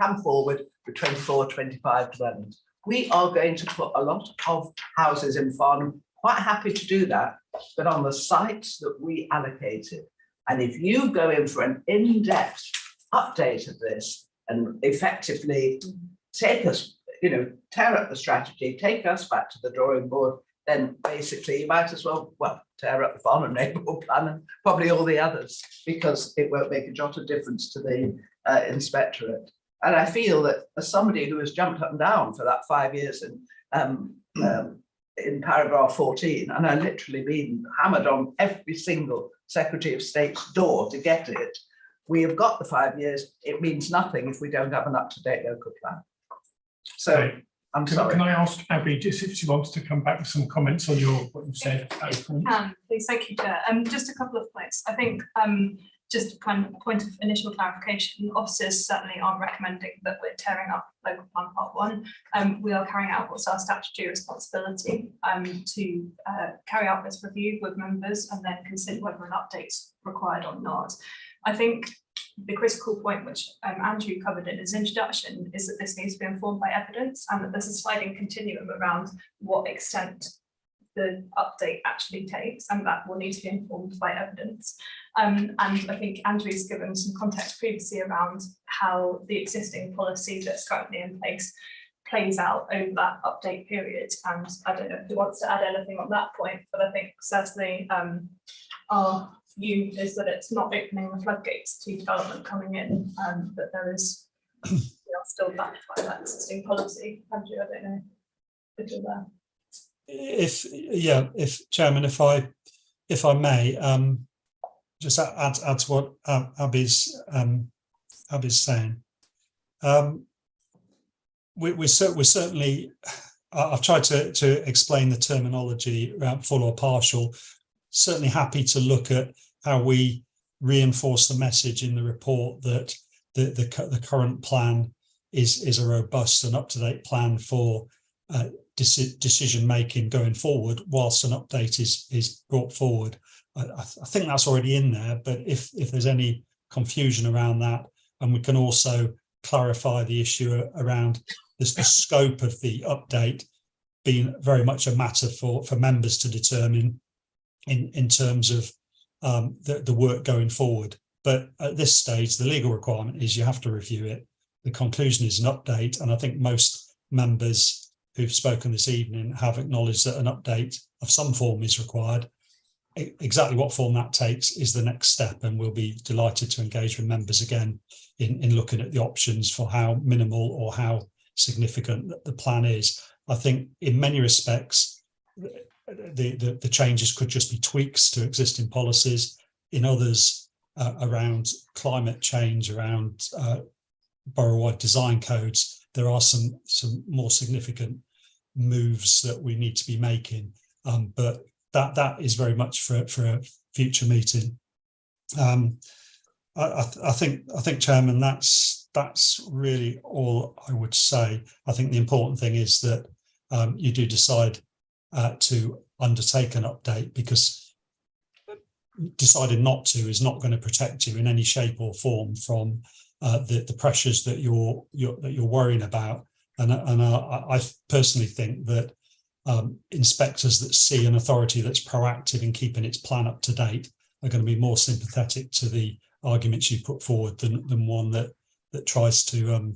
come forward for 24, 25 dwellings. We are going to put a lot of houses in Farnham, quite happy to do that, but on the sites that we allocated. And if you go in for an in-depth update of this and effectively take us, tear up the strategy, take us back to the drawing board, then basically you might as well, tear up the Farnham Neighbourhood Plan and probably all the others, because it won't make a jot of difference to the inspectorate. And I feel that as somebody who has jumped up and down for that 5 years in paragraph 14, and I literally been hammered on every single Secretary of State's door to get it, we have got the 5 years. It means nothing if we don't have an up-to-date local plan. So
Okay.
I'm sorry.
Can I ask Abby just if she wants to come back with some comments on what you said?
Please, thank you, Chair. Just a couple of points. I think just kind of a point of initial clarification, officers certainly aren't recommending that we're tearing up local plan part 1. We are carrying out what's our statutory responsibility to carry out this review with members and then consider whether an update's required or not. I think the critical point, which Andrew covered in his introduction, is that this needs to be informed by evidence, and that there's a sliding continuum around what extent the update actually takes, and that will need to be informed by evidence. And I think Andrew's given some context previously around how the existing policy that's currently in place plays out over that update period. And I don't know if he wants to add anything on that point, but I think certainly our view is that it's not opening the floodgates to development coming in, that there is still backed by that existing policy. Andrew, I don't know if you're there.
If Chairman, if I may, just add to what Abby's saying. We're certainly. I've tried to explain the terminology around full or partial. Certainly happy to look at how we reinforce the message in the report that the current plan is a robust and up-to-date plan for decision making going forward, whilst an update is brought forward. I think that's already in there, but if there's any confusion around that, and we can also clarify the issue around the scope of the update being very much a matter for members to determine in terms of the work going forward. But at this stage, the legal requirement is you have to review it. The conclusion is an update, and I think most members who've spoken this evening have acknowledged that an update of some form is required. Exactly what form that takes is the next step, and we'll be delighted to engage with members again in looking at the options for how minimal or how significant the plan is. I think in many respects, the changes could just be tweaks to existing policies. In others, around climate change, around borough-wide design codes, there are some more significant moves that we need to be making, but that is very much for a future meeting. I think, Chairman, that's really all I would say. I think the important thing is that you do decide to undertake an update, because deciding not to is not going to protect you in any shape or form from the pressures that you're worrying about. And I personally think that inspectors that see an authority that's proactive in keeping its plan up to date are going to be more sympathetic to the arguments you put forward than one that tries to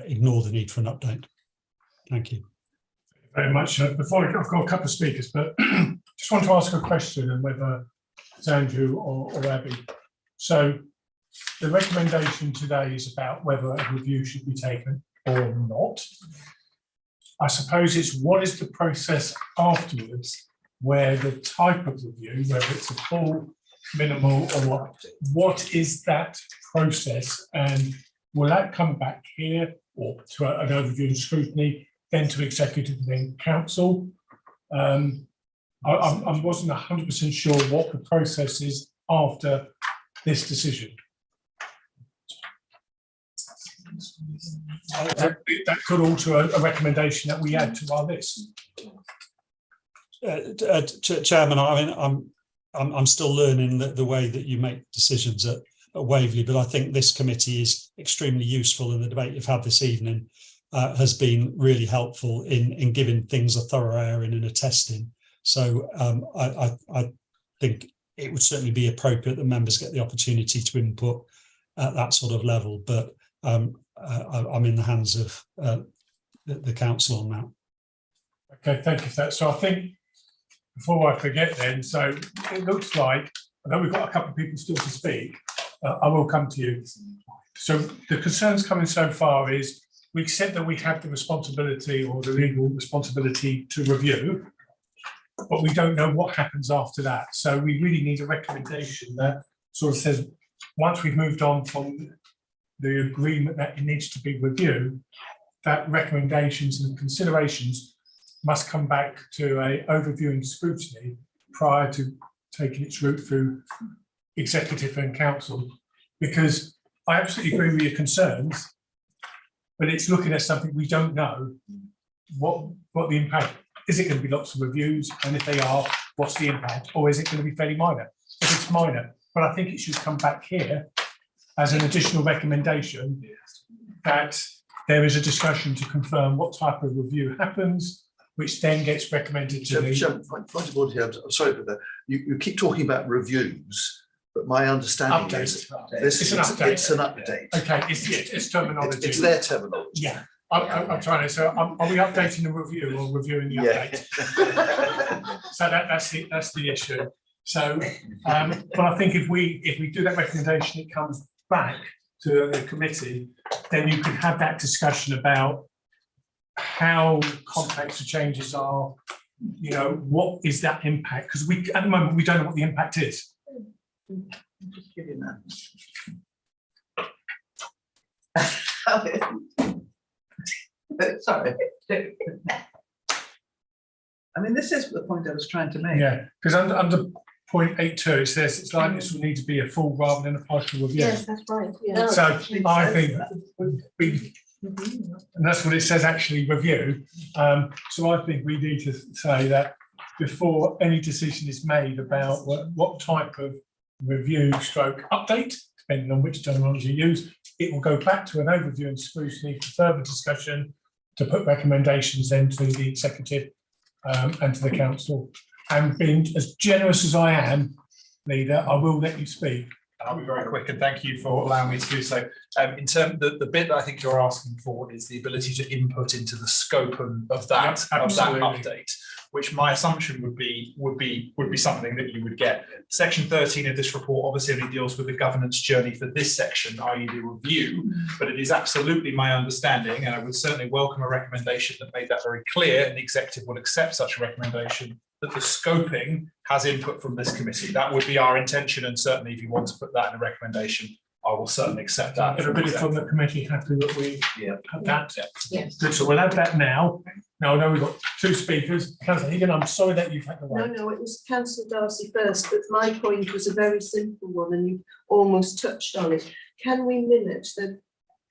ignore the need for an update. Thank you.
Very much. Before I've got a couple of speakers, but just want to ask a question, and whether it's Andrew or Abby. So the recommendation today is about whether a review should be taken or not. I suppose it's what is the process afterwards, where the type of review, whether it's a full, minimal, or what is that process, and will that come back here or to an overview and scrutiny, then to executive, then council. I wasn't 100% sure what the process is after this decision. That could alter a recommendation that we add to our list.
Chairman, I mean, I'm still learning the way that you make decisions at Waverley, but I think this committee is extremely useful, and the debate you've had this evening has been really helpful in giving things a thorough airing and a testing. So I think it would certainly be appropriate that members get the opportunity to input at that sort of level, but I'm in the hands of the council on that.
Okay, thank you for that. So I think, before I forget then, so it looks like, although we've got a couple of people still to speak, I will come to you. So the concerns coming so far is we accept that we have the responsibility or the legal responsibility to review, but we don't know what happens after that. So we really need a recommendation that sort of says, once we've moved on from the agreement that it needs to be reviewed, that recommendations and considerations must come back to a overview and scrutiny prior to taking its route through executive and council, because I absolutely agree with your concerns, but it's looking at something we don't know what the impact is. It going to be lots of reviews, and if they are, what's the impact, or is it going to be fairly minor? If it's minor, but I think it should come back here as an additional recommendation that there is a discussion to confirm what type of review happens, which then gets recommended to the...
Point of order here, I'm sorry, but you keep talking about reviews, but my understanding is
it's an update.
It's an update.
Okay, it's terminology.
It's their terminology.
Yeah, I'm trying to. So, are we updating the review or reviewing the update? So that's the issue. So, but I think if we do that recommendation, it comes back to the committee, then you can have that discussion about how complex the changes are. You know, what is that impact? Because at the moment we don't know what the impact is.
Just give you that. Sorry. I mean, this is the point I was trying to make.
Yeah, because under point 8.2, it says it's like this will need to be a full rather than a partial review.
Yes, that's right. Yeah.
So I think, and that's what it says, actually review. So I think we need to say that before any decision is made about what type of review stroke update, depending on which terminology you use, it will go back to an overview and scrutiny for further discussion to put recommendations then to the executive and to the council. And being as generous as I am, leader, I will let you speak.
I'll be very quick, and thank you for allowing me to do so. In terms of the bit that I think you're asking for is the ability to input into the scope of that update, which my assumption would be something that you would get. Section 13 of this report obviously only deals with the governance journey for this section, i.e. the review, but it is absolutely my understanding, and I would certainly welcome a recommendation that made that very clear, and the executive will accept such a recommendation, that the scoping has input from this committee. That would be our intention, and certainly if you want to put that in a recommendation, I will certainly accept that.
Everybody from the committee happy that we have that?
Yes.
Good, so we'll have that now. Now I know we've got two speakers. Councillor Higgin, I'm sorry that you've had the right.
No, it was Councillor Darcy first, but my point was a very simple one, and you almost touched on it. Can we minute that,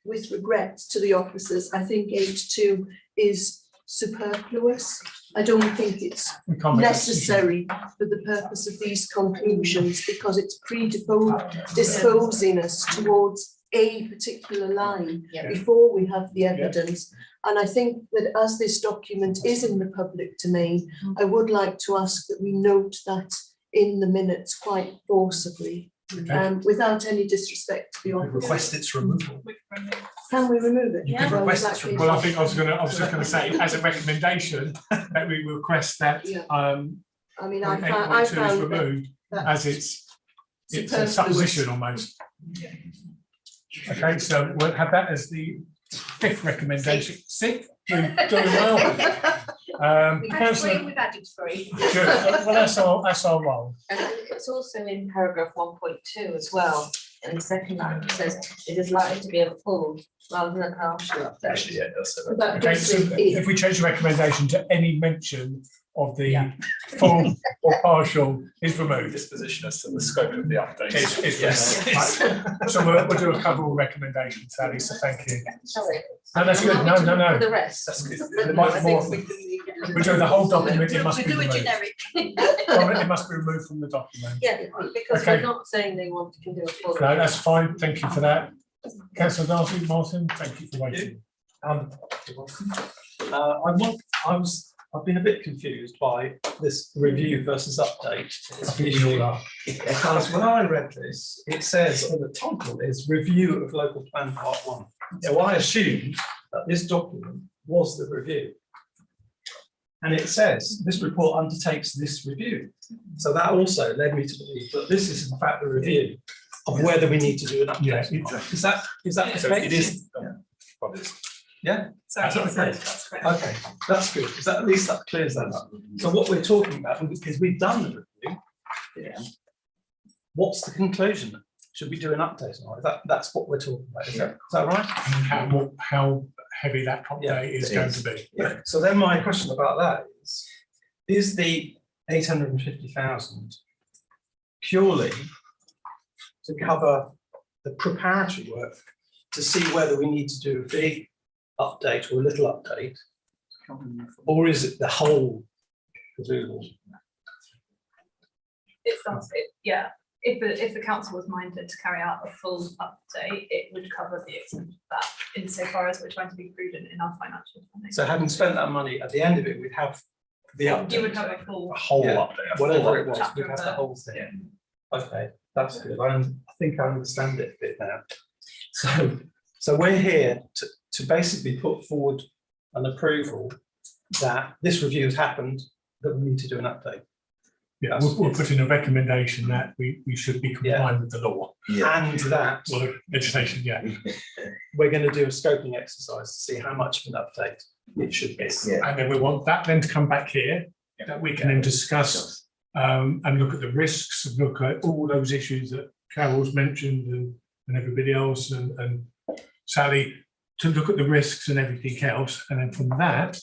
with regret to the officers, I think H2 is superfluous. I don't think it's necessary for the purpose of these conclusions, because it's predisposing us towards a particular line before we have the evidence. And I think that as this document is in the public domain, I would like to ask that we note that in the minutes quite forcibly. Without any disrespect to the officer.
Request its removal.
Can we remove it?
You can request its removal. Well, I think I was just going to say, as a recommendation, that we request that.
I mean, I found
removed as it's a supposition almost. Okay, so we'll have that as the fifth recommendation. Sixth, we're doing well.
We've added 3.
Good. Well, that's our role.
And it's also in paragraph 1.2 as well. in the second line, it says it is likely to be a full rather than a partial update.
Actually, yeah, it does say that.
But
Okay, so if we change the recommendation to any mention of the full or partial is removed.
Disposition as to the scope of the update.
Is
Yes.
removed. So we'll do a cover all recommendation, Sally, so thank you.
Sorry.
No, that's good. No.
For the rest.
That's good.
There might be more. We're doing the whole document, it must
We
be
do a
removed.
generic.
It must be removed from the document.
Yeah, because
Okay.
we're not saying they want to do a full.
No, that's fine, thank you for that. Councillor Darcy, Martin, thank you for waiting.
I've been a bit confused by this review versus update.
I think we all are.
Because when I read this, it says, the title is Review of Local Plan Part 1. So I assumed that this document was the review. And it says, this report undertakes this review. So that also led me to believe that this is in fact the review of whether we need to do an update. Is that
So
correct?
it is.
Yeah?
So
That's
yes,
okay.
that's correct.
Okay, that's good, because at least that clears that up. So what we're talking about, because we've done the review, yeah, what's the conclusion? Should we do an update on it? That's what we're talking about, is that right?
And how heavy that update is going to be.
Yeah, so then my question about that is the 850,000 purely to cover the preparatory work to see whether we need to do a big update or a little update? Or is it the whole caboodle?
It sounds, yeah, if the council was minded to carry out a full update, it would cover the extent of that insofar as we're trying to be prudent in our financial planning.
So having spent that money, at the end of it, we'd have the update.
You would have a full.
Whole
Yeah,
update.
whatever it was,
chapter
we'd have
of
the
the-
whole thing. Okay, that's good. I think I understand it a bit now. So we're here to basically put forward an approval that this review has happened, that we need to do an update.
Yeah, we'll put in a recommendation that we should be compliant with the law.
And that
Well, the legislation, yeah.
we're going to do a scoping exercise to see how much of an update it should be.
And then we want that then to come back here, that we can then discuss and look at the risks, and look at all those issues that Carol's mentioned and everybody else and Sally, to look at the risks and everything else. And then from that,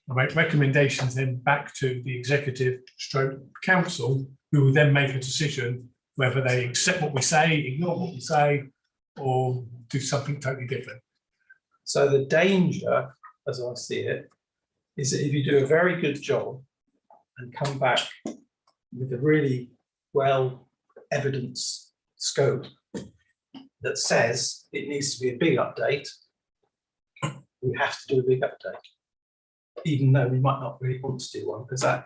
I make recommendations then back to the executive stroke council, who will then make a decision whether they accept what we say, ignore what we say, or do something totally different.
So the danger, as I see it, is that if you do a very good job and come back with a really well evidenced scope that says it needs to be a big update, we have to do a big update, even though we might not really want to do one, because that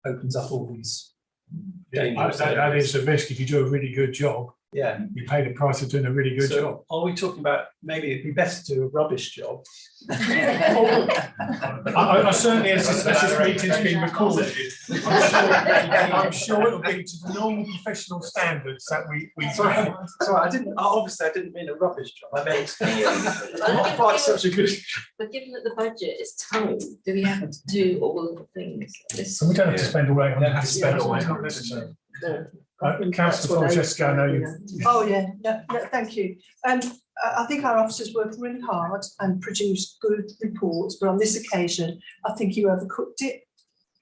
opens up all these dangers.
That is a risk. If you do a really good job,
Yeah.
you pay the price of doing a really good
So
job.
are we talking about maybe it'd be better to do a rubbish job?
I certainly, as this meeting's been recorded, I'm sure it'll be to the normal professional standards that we.
Sorry, I didn't mean a rubbish job. I meant not quite such a good.
But given that the budget is tight, do we have to do all of the things? This-
So we don't have to spend all 800.
Don't have to spend all
It's not
800.
necessary.
No.
Councillor Francesca, I know you.
Oh, yeah, no, thank you. I think our officers work really hard and produce good reports, but on this occasion, I think you overcooked it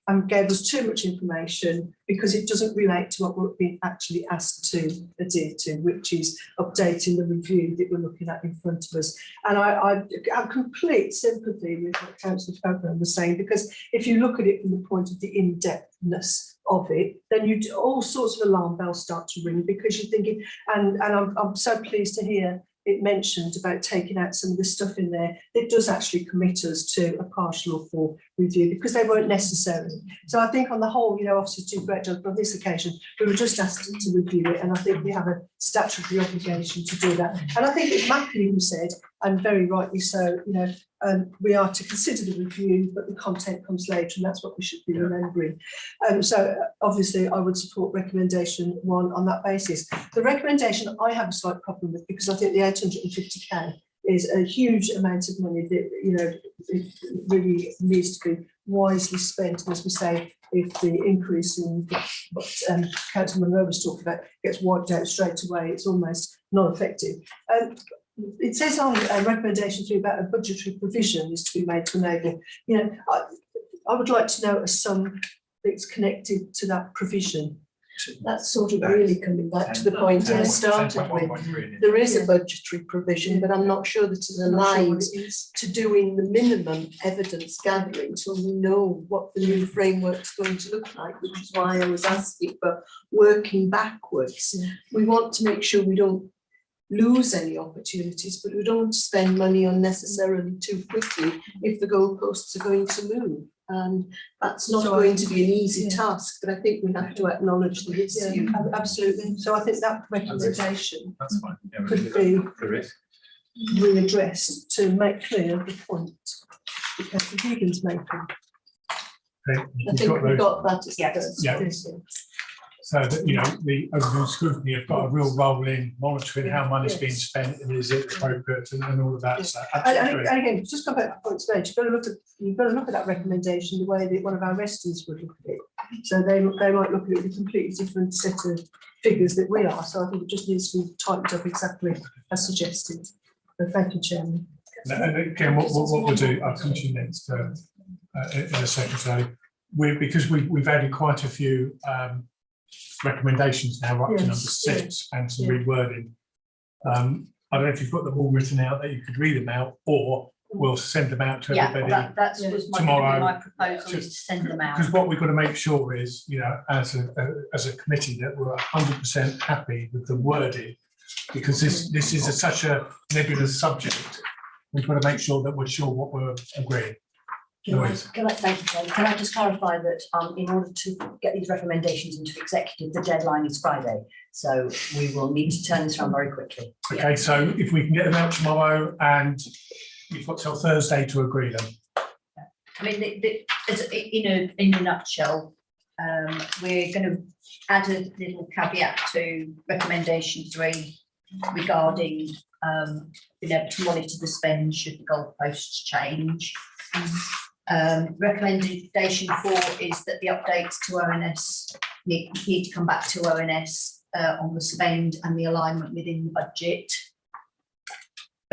and gave us too much information because it doesn't relate to what we're being actually asked to adhere to, which is updating the review that we're looking at in front of us. And I have complete sympathy with what Councillor Fairbairn was saying, because if you look at it from the point of the in-depthness of it, then all sorts of alarm bells start to ring, because you're thinking, and I'm so pleased to hear it mentioned about taking out some of the stuff in there that does actually commit us to a partial or full review, because they weren't necessary. So I think on the whole, officers do a great job, but on this occasion, we were just asked to review it, and I think we have a statutory obligation to do that. And I think it's Mackley who said, and very rightly so, we are to consider the review, but the content comes later, and that's what we should be remembering. So obviously I would support recommendation 1 on that basis. The recommendation I have a slight problem with, because I think the 850k is a huge amount of money that, it really needs to be wisely spent. And as we say, if the increase in what Councillor Monroe was talking about gets wiped out straight away, it's almost not effective. It says on recommendation 3 about a budgetary provision is to be made to enable, you know, I would like to know a sum that's connected to that provision.
That's sort of really coming back to the point I started with. There is a budgetary provision, but I'm not sure that it aligns to doing the minimum evidence gathering till we know what the new framework's going to look like, which is why I was asking for working backwards. We want to make sure we don't lose any opportunities, but we don't spend money unnecessarily too quickly if the goalposts are going to move. And that's not going to be an easy task, but I think we have to acknowledge the issue.
Absolutely. So I think that recommendation
That's fine. Yeah, we
could
can do that.
be
There is.
readdressed to make clear the point that Councillor Keegan's making.
Okay,
I
you've
think we
those.
got that as the
Yeah.
first.
So that, you know, the overall scrutiny have got a real role in monitoring how money's being spent and is it appropriate and all of that. So absolutely.
And again, just come back to the point stage, you've got to look at that recommendation the way that one of our residents would look at it. So they might look at it with a completely different set of figures that we are. So I think it just needs to be tightened up exactly as suggested. So thank you, Chairman.
And again, what we'll do, I'll come to you next in a second. So because we've added quite a few recommendations now up to number 6 and some rewording. I don't know if you've got them all written out that you could read them out, or we'll send them out to everybody
That's was
tomorrow.
my proposal is to send them out.
Because what we've got to make sure is, you know, as a committee, that we're 100% happy with the wording, because this is such a nebulous subject. We've got to make sure that we're sure what we're agreeing.
Thank you, Chair. Can I just clarify that in order to get these recommendations into executive, the deadline is Friday. So we will need to turn this around very quickly.
Okay, so if we can get them out tomorrow, and you've got till Thursday to agree them.
I mean, in a nutshell, we're going to add a little caveat to recommendation 3 regarding being able to monitor the spend should the goalposts change. Recommendation 4 is that the updates to ONS need to come back to ONS on the spend and the alignment within the budget.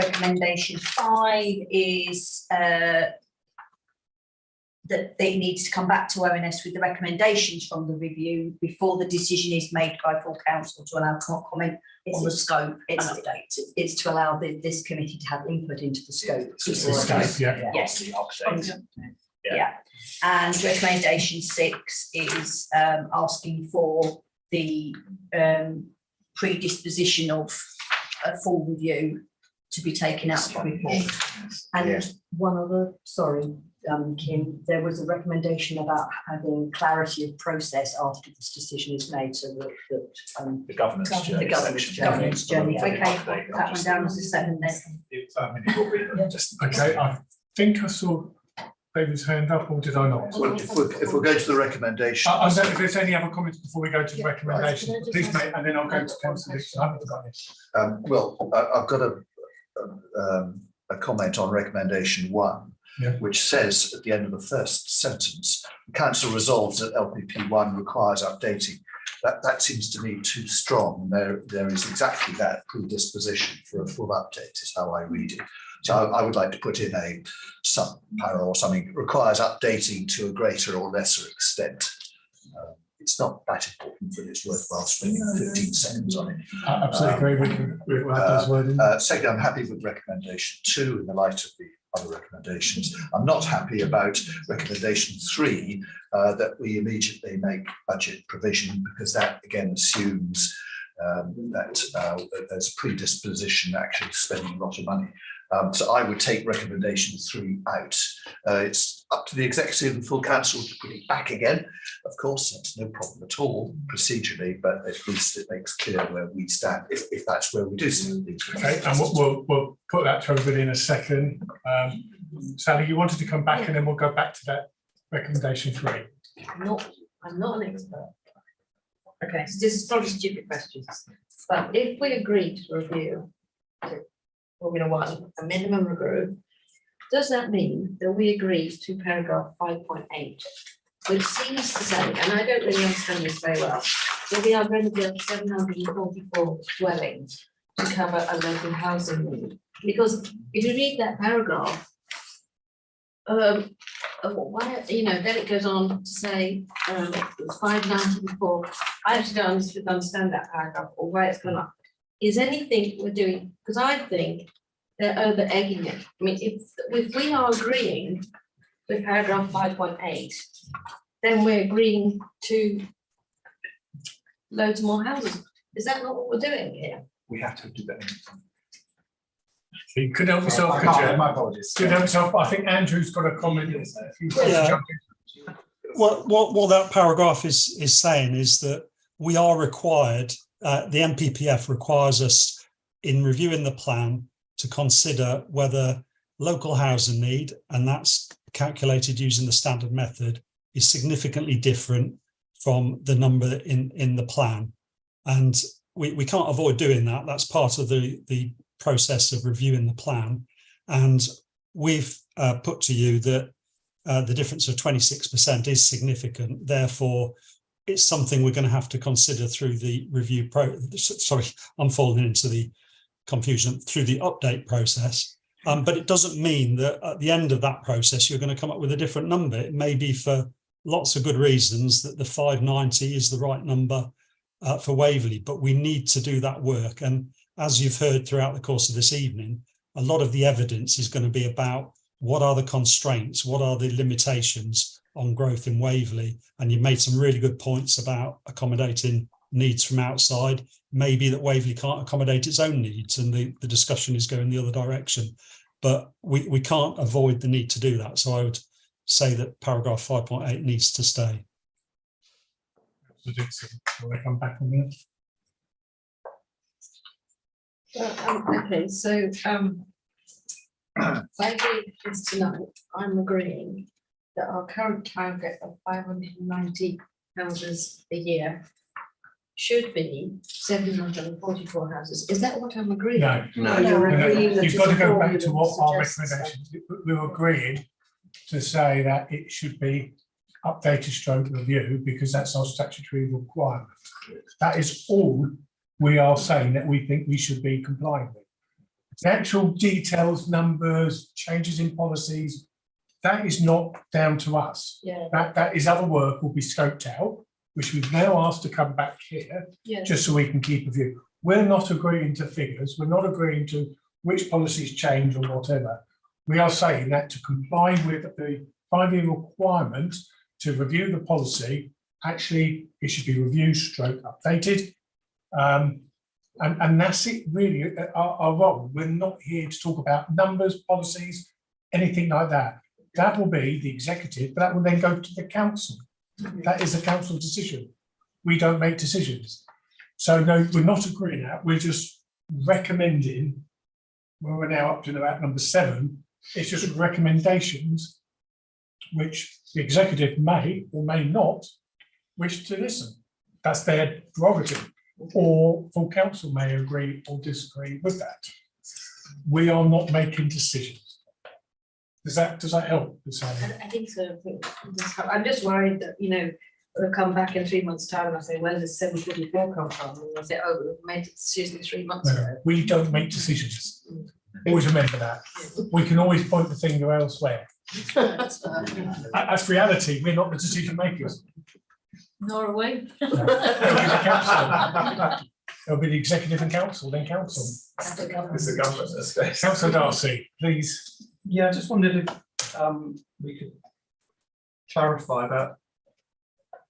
Recommendation 5 is that they need to come back to ONS with the recommendations from the review before the decision is made by full council to allow comment on the scope and update. It's to allow this committee to have input into the scope. Yes. Yeah. And recommendation 6 is asking for the predisposition of a full review to be taken out of the report. And one other, sorry, Kim, there was a recommendation about having clarity of process after this decision is made, so that
the governance journey.
Okay, put that one down as a 7 then.
Okay, I think I saw David's hand up, or did I not?
Well, if we're going to the recommendation.
I don't know if there's any other comments before we go to the recommendation. Please, mate, and then I'll go to Councillor Dixon. I haven't forgotten it.
Well, I've got a comment on recommendation 1.
Yeah.
Which says at the end of the first sentence, the council resolves that LPP 1 requires updating. That seems to me too strong. There is exactly that predisposition for a full update is how I read it. So I would like to put in a sub-para or something, requires updating to a greater or lesser extent. It's not that important, but it's worthwhile spending 15 seconds on it.
I absolutely agree. We'll have those wording.
Second, I'm happy with recommendation 2 in the light of the other recommendations. I'm not happy about recommendation 3 that we immediately make budget provision, because that again assumes that there's predisposition actually spending a lot of money. So I would take recommendation 3 out. It's up to the executive and full council to put it back again. Of course, that's no problem at all procedurally, but at least it makes clear where we stand, if that's where we do stand.
Okay, and we'll put that to everybody in a second. Sally, you wanted to come back, and then we'll go back to that recommendation 3.
I'm not an expert. Okay, so this is probably stupid questions, but if we agree to review, Formula 1, a minimum review, does that mean that we agree to paragraph 5.8 which seems to say, and I don't really understand this very well, that we are going to build 744 dwellings to cover a local housing need. Because if you read that paragraph, why, you know, then it goes on to say, it's 594. I actually don't understand that paragraph or why it's gone up. Is anything we're doing, because I think they're over egging it. I mean, if we are agreeing with paragraph 5.8, then we're agreeing to loads more houses. Is that not what we're doing here?
We have to do that.
You could help yourself, could you?
My apologies.
Could help yourself. I think Andrew's got a comment. If you want to
Yeah.
jump in.
What that paragraph is saying is that we are required, the NPPF requires us in reviewing the plan to consider whether local housing need, and that's calculated using the standard method, is significantly different from the number in the plan. And we can't avoid doing that. That's part of the process of reviewing the plan. And we've put to you that the difference of 26% is significant. Therefore, it's something we're going to have to consider through the review sorry, I'm falling into the confusion, through the update process. But it doesn't mean that at the end of that process, you're going to come up with a different number. It may be for lots of good reasons that the 590 is the right number for Waverley, but we need to do that work. And as you've heard throughout the course of this evening, a lot of the evidence is going to be about what are the constraints, what are the limitations on growth in Waverley. And you've made some really good points about accommodating needs from outside. Maybe that Waverley can't accommodate its own needs and the discussion is going the other direction. But we can't avoid the need to do that. So I would say that paragraph 5.8 needs to stay.
Will they come back on that?
Okay, so if I read this tonight, I'm agreeing that our current target of 590 houses a year should be 744 houses. Is that what I'm agreeing?
No,
You're agreeing that
you've
it's
got to go
a
back to what our
suggests
recommendations. We were agreeing to say that it should be updated stroke review because that's our statutory requirement. That is all we are saying that we think we should be complying with. The actual details, numbers, changes in policies, that is not down to us.
Yeah.
That is other work will be scoped out, which we've now asked to come back here,
Yes.
just so we can keep a view. We're not agreeing to figures. We're not agreeing to which policies change or whatever. We are saying that to comply with the 5-year requirement to review the policy, actually it should be reviewed stroke updated. And that's it really, our role. We're not here to talk about numbers, policies, anything like that. That will be the executive, but that will then go to the council. That is a council decision. We don't make decisions. So no, we're not agreeing that. We're just recommending, well, we're now up to about number 7. It's just recommendations, which the executive may or may not wish to listen. That's their prerogative. Or full council may agree or disagree with that. We are not making decisions. Does that help?
I think so. I'm just worried that, you know, we'll come back in 3 months' time and I say, where does 744 come from? And they'll say, oh, we made a decision 3 months ago.
No, we don't make decisions. Always remember that. We can always point the finger elsewhere. That's reality. We're not the decision makers.
Norway.
It'll be the council. It'll be the executive and council, then council.
It's the government.
It's the government, that's it.
Councillor Darcy, please.
Yeah, I just wondered if we could clarify that.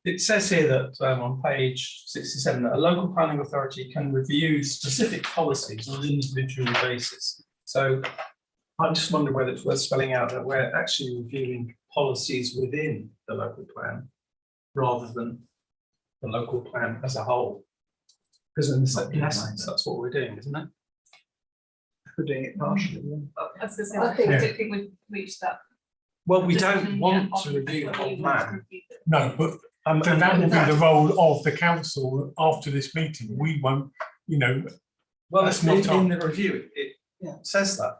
It says here that on page 67 that a local planning authority can review specific policies on an individual basis. So I just wonder whether it's worth spelling out that we're actually reviewing policies within the local plan rather than the local plan as a whole. Because in essence, that's what we're doing, isn't it? We're doing it partially.
I was gonna say, I don't think we've reached that.
Well, we don't want to review the whole plan.
No, but then that will be the role of the council after this meeting. We won't, you know.
Well,
that's
in
not our-
the review, it says that.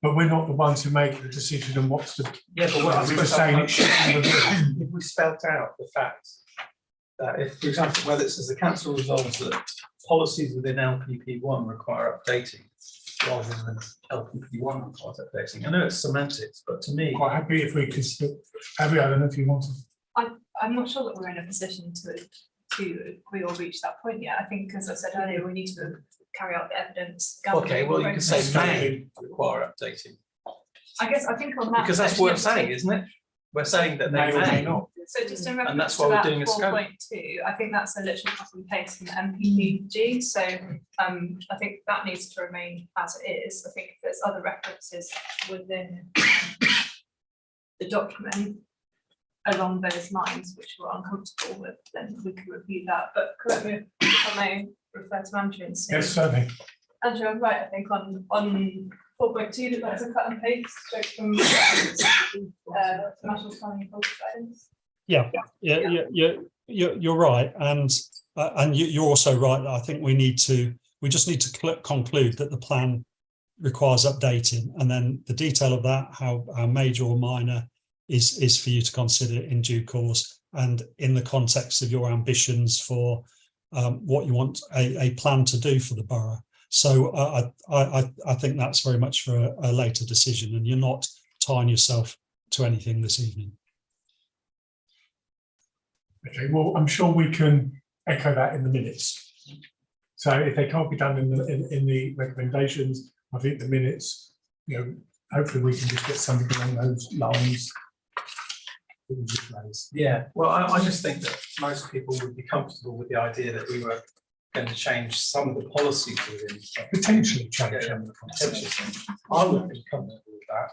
but we're not the ones who make the decision on what's the.
Yeah, but what I was
We're
just
just saying
saying,
it should be reviewed.
if we spelt out the fact that if, for example, whether it says the council resolves that policies within LPP1 require updating rather than LPP1 requires updating. I know it's semantics, but to me.
Quite happy if we could, Abby, I don't know if you want to.
I'm not sure that we're in a position to agree or reach that point yet. I think, as I said earlier, we need to carry out the evidence.
Okay, well, you can say
process.
may require updating,
I think on that.
because that's
section,
what we're
you have to
saying,
take-
isn't it? We're saying that
May
they
or may
may.
not.
So just in
And
reference
that's
to
why we're
that
doing a scope.
4.2, I think that's a literal copy and paste from the MPPG. So I think that needs to remain as it is. I think if there's other references within the document along those lines which we're uncomfortable with, then we can review that. But correct me if I may refer to Andrew and see.
Yes, certainly.
Andrew, I'm right, I think on 4.2, that that's a cut and paste straight from National Planning and Policy Guidance.
Yeah, you're right, and you're also right that I think we just need to conclude that the plan requires updating, and then the detail of that, how major or minor, is for you to consider in due course, and in the context of your ambitions for what you want a plan to do for the borough. So I think that's very much for a later decision, and you're not tying yourself to anything this evening.
Okay, well, I'm sure we can echo that in the minutes. So if they can't be done in the recommendations, I think the minutes, hopefully we can just get something along those lines.
Yeah, well, I just think that most people would be comfortable with the idea that we were going to change some of the policies within.
Potentially change
Yeah,
some of the
potentially
policies.
change. I would be comfortable with that.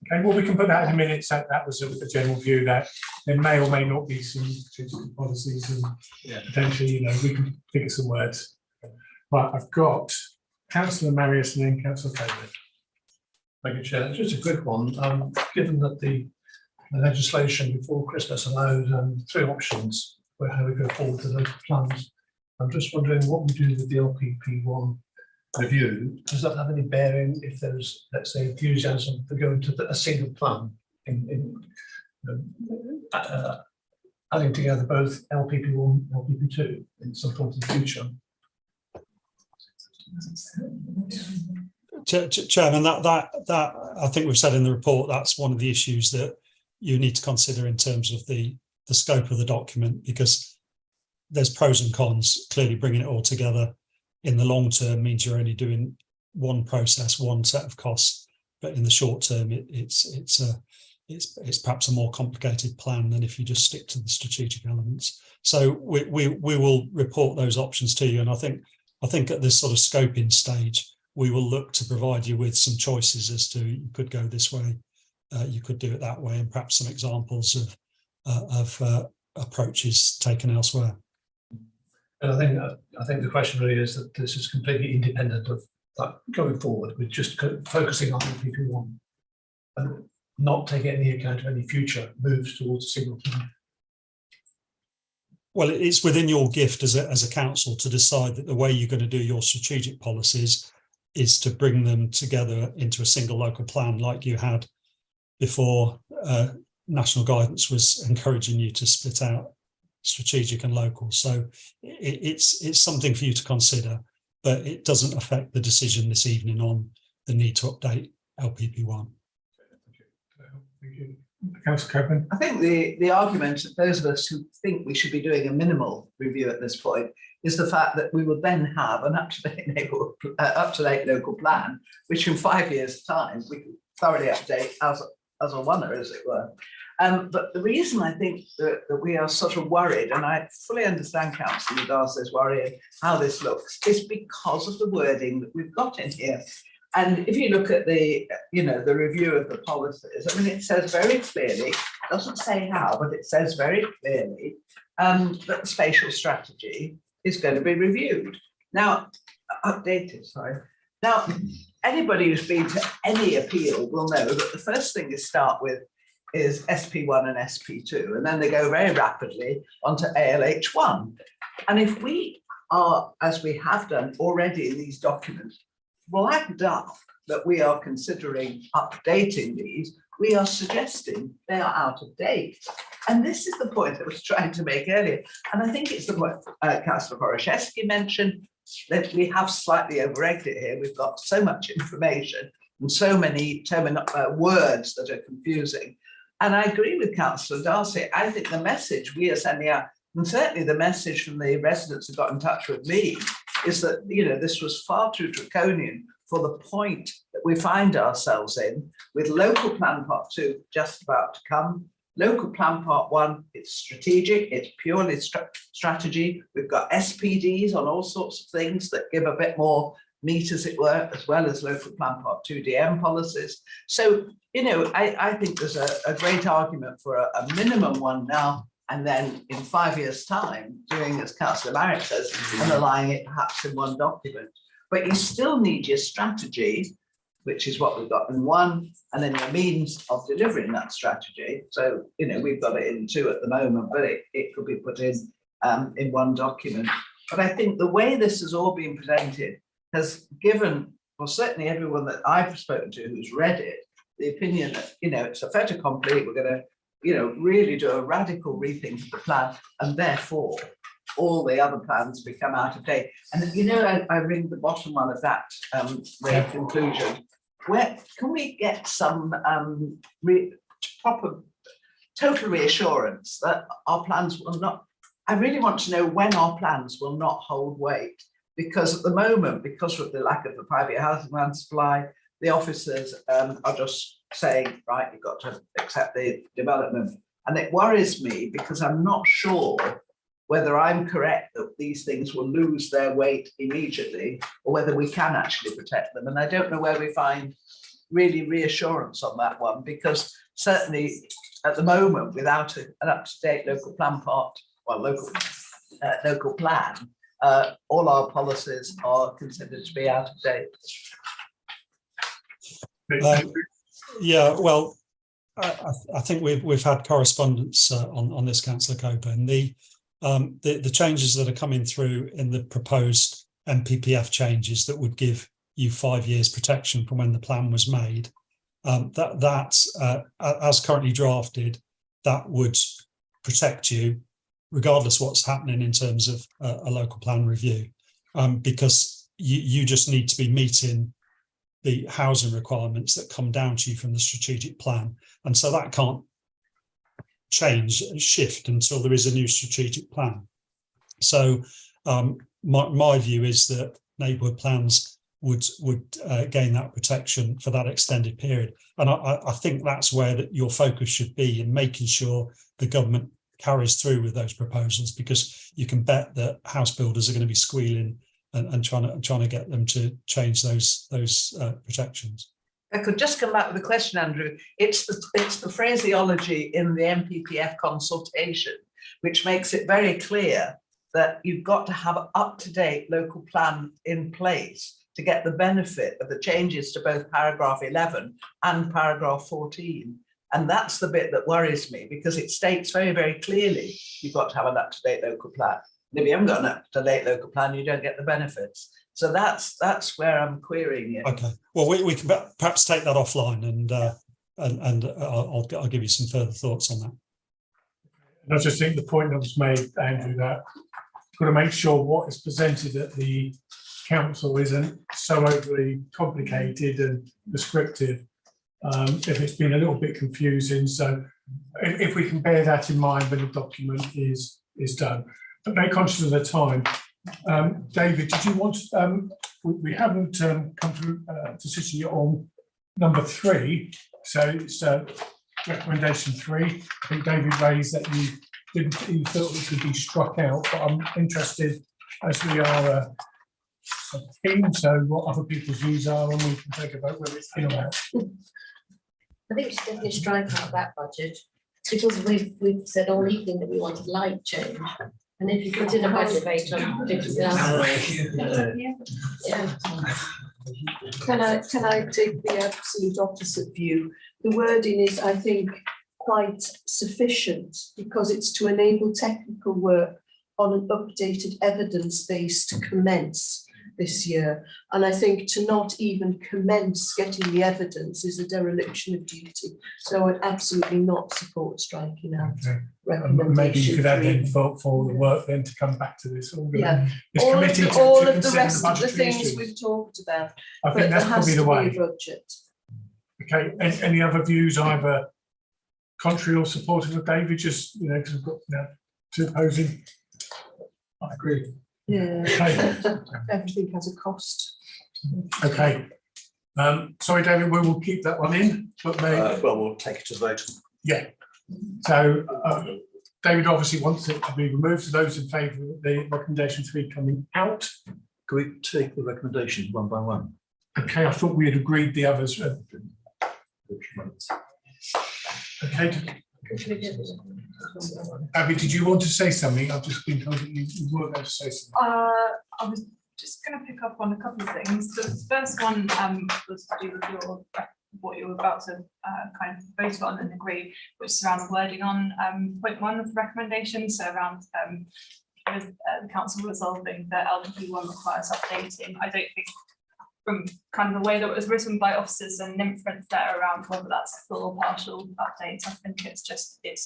Okay, well, we can put that in the minutes. That was a general view that there may or may not be some strategic policies, and potentially, we can figure some words. Right, I've got Councillor Marius and then Councillor Taylor.
Thank you, Chair. Just a quick one. Given that the legislation before Christmas allowed 3 options for how we go forward to those plans, I'm just wondering what we do with the LPP1 review. Does that have any bearing if there's, let's say, enthusiasm for going to a single plan adding together both LPP1 and LPP2 in some point in the future?
Chairman, that I think we've said in the report, that's one of the issues that you need to consider in terms of the scope of the document, because there's pros and cons. Clearly, bringing it all together in the long term means you're only doing one process, one set of costs, but in the short term, it's perhaps a more complicated plan than if you just stick to the strategic elements. So we will report those options to you, and I think at this sort of scoping stage, we will look to provide you with some choices as to, you could go this way, you could do it that way, and perhaps some examples of approaches taken elsewhere.
And I think the question really is that this is completely independent of that going forward, with just focusing on LPP1 and not taking any account of any future moves towards a single plan.
Well, it's within your gift as a council to decide that the way you're going to do your strategic policies is to bring them together into a single local plan, like you had before. National guidance was encouraging you to split out strategic and local. So it's something for you to consider, but it doesn't affect the decision this evening on the need to update LPP1.
Thank you. Councillor Copeland.
I think the argument of those of us who think we should be doing a minimal review at this point is the fact that we will then have an up-to-date local plan, which in 5 years' time we can thoroughly update as a wonder, as it were. But the reason I think that we are sort of worried, and I fully understand Councillor Darcy's worry and how this looks, is because of the wording that we've got in here. And if you look at the review of the policies, I mean, it says very clearly, doesn't say how, but it says very clearly that the spatial strategy is going to be reviewed. Now, updated, sorry. Now, anybody who's been to any appeal will know that the first thing you start with is SP1 and SP2, and then they go very rapidly onto ALH1. And if we are, as we have done already in these documents, flagged up that we are considering updating these, we are suggesting they are out of date. And this is the point I was trying to make earlier. And I think it's the point Councillor Horoszewski mentioned, that we have slightly over-egged it here. We've got so much information and so many words that are confusing. And I agree with Councillor Darcy. I think the message we are sending out, and certainly the message from the residents who got in touch with me, is that, you know, this was far too draconian for the point that we find ourselves in, with local plan part 2 just about to come. Local plan part 1, it's strategic, it's purely strategy. We've got SPDs on all sorts of things that give a bit more meat, as it were, as well as local plan part 2 DM policies. So, you know, I think there's a great argument for a minimum one now, and then in 5 years' time, doing as Councillor Marriott says, underlying it perhaps in one document. But you still need your strategy, which is what we've got in one, and then your means of delivering that strategy. So, you know, we've got it in 2 at the moment, but it could be put in one document. But I think the way this has all been presented has given, well, certainly everyone that I've spoken to who's read it, the opinion that, you know, it's a fait accompli. We're going to, you know, really do a radical rethink of the plan, and therefore all the other plans become out of date. And, you know, I read the bottom one of that the conclusion. Where can we get some proper total reassurance that our plans will not, I really want to know when our plans will not hold weight, because at the moment, because of the lack of the private housing land supply, the officers are just saying, right, you've got to accept the development. And it worries me because I'm not sure whether I'm correct that these things will lose their weight immediately, or whether we can actually protect them. And I don't know where we find really reassurance on that one, because certainly at the moment, without an up-to-date local plan part, well, local plan, all our policies are considered to be out of date.
Yeah, well, I think we've had correspondence on this, Councillor Coburn. The changes that are coming through in the proposed MPPF changes that would give you 5 years protection from when the plan was made, as currently drafted, that would protect you regardless what's happening in terms of a local plan review, because you just need to be meeting the housing requirements that come down to you from the strategic plan. And so that can't shift until there is a new strategic plan. So my view is that neighbourhood plans would gain that protection for that extended period. And I think that's where your focus should be, in making sure the government carries through with those proposals, because you can bet that house builders are going to be squealing and trying to get them to change those protections.
I could just come back with a question, Andrew. It's the phraseology in the MPPF consultation which makes it very clear that you've got to have an up-to-date local plan in place to get the benefit of the changes to both paragraph 11 and paragraph 14. And that's the bit that worries me, because it states very, very clearly you've got to have an up-to-date local plan. And if you haven't got an up-to-date local plan, you don't get the benefits. So that's where I'm querying it.
Okay. Well, we can perhaps take that offline, and I'll give you some further thoughts on that.
And I just think the point that was made, Andrew, that you've got to make sure what is presented at the council isn't so overly complicated and prescriptive. If it's been a little bit confusing, so if we can bear that in mind when the document is done. But very conscious of the time. David, did you want? We haven't come to a decision yet on number 3, so it's recommendation 3. I think David raised that you thought it could be struck out, but I'm interested, as we are a team, so what other people's views are, and we can take a vote whether it's in or out.
I think we should definitely strike out that budget, because we've said all evening that we wanted light change. And if you put in a budget debate on 50,000.
Yeah. Can I take the absolute opposite view? The wording is, I think, quite sufficient, because it's to enable technical work on an updated evidence base to commence. this year. And I think to not even commence getting the evidence is a dereliction of duty. So I'd absolutely not support striking out.
Maybe you could add in for the work then to come back to this.
Yeah,
This
all
committee to
of the
consider
rest of the
budgetary
things
issues.
we've talked about.
I
but
think that's
there has
probably the
to
way.
be a budget.
Okay, any other views, either contrary or supportive of David? Just, you know, because we've got now two opposing. I agree.
Yeah,
Okay.
everything has a cost.
Okay. Sorry, David, we will keep that one in, but
well, we'll take it to vote.
yeah. So David obviously wants it to be removed. So those in favour of the recommendation 3 coming out.
Can we take the recommendations one by one?
Okay, I thought we had agreed the others. Okay. Abby, did you want to say something? I've just been told that you were going to say something.
I was just going to pick up on a couple of things. The first one was to do with what you were about to kind of vote on and agree, which is around the wording on point 1 of the recommendation. So around the council resolving that LWP1 requires updating. I don't think, from kind of the way that it was written by officers and inference there around whether that's a full or partial update, I think it's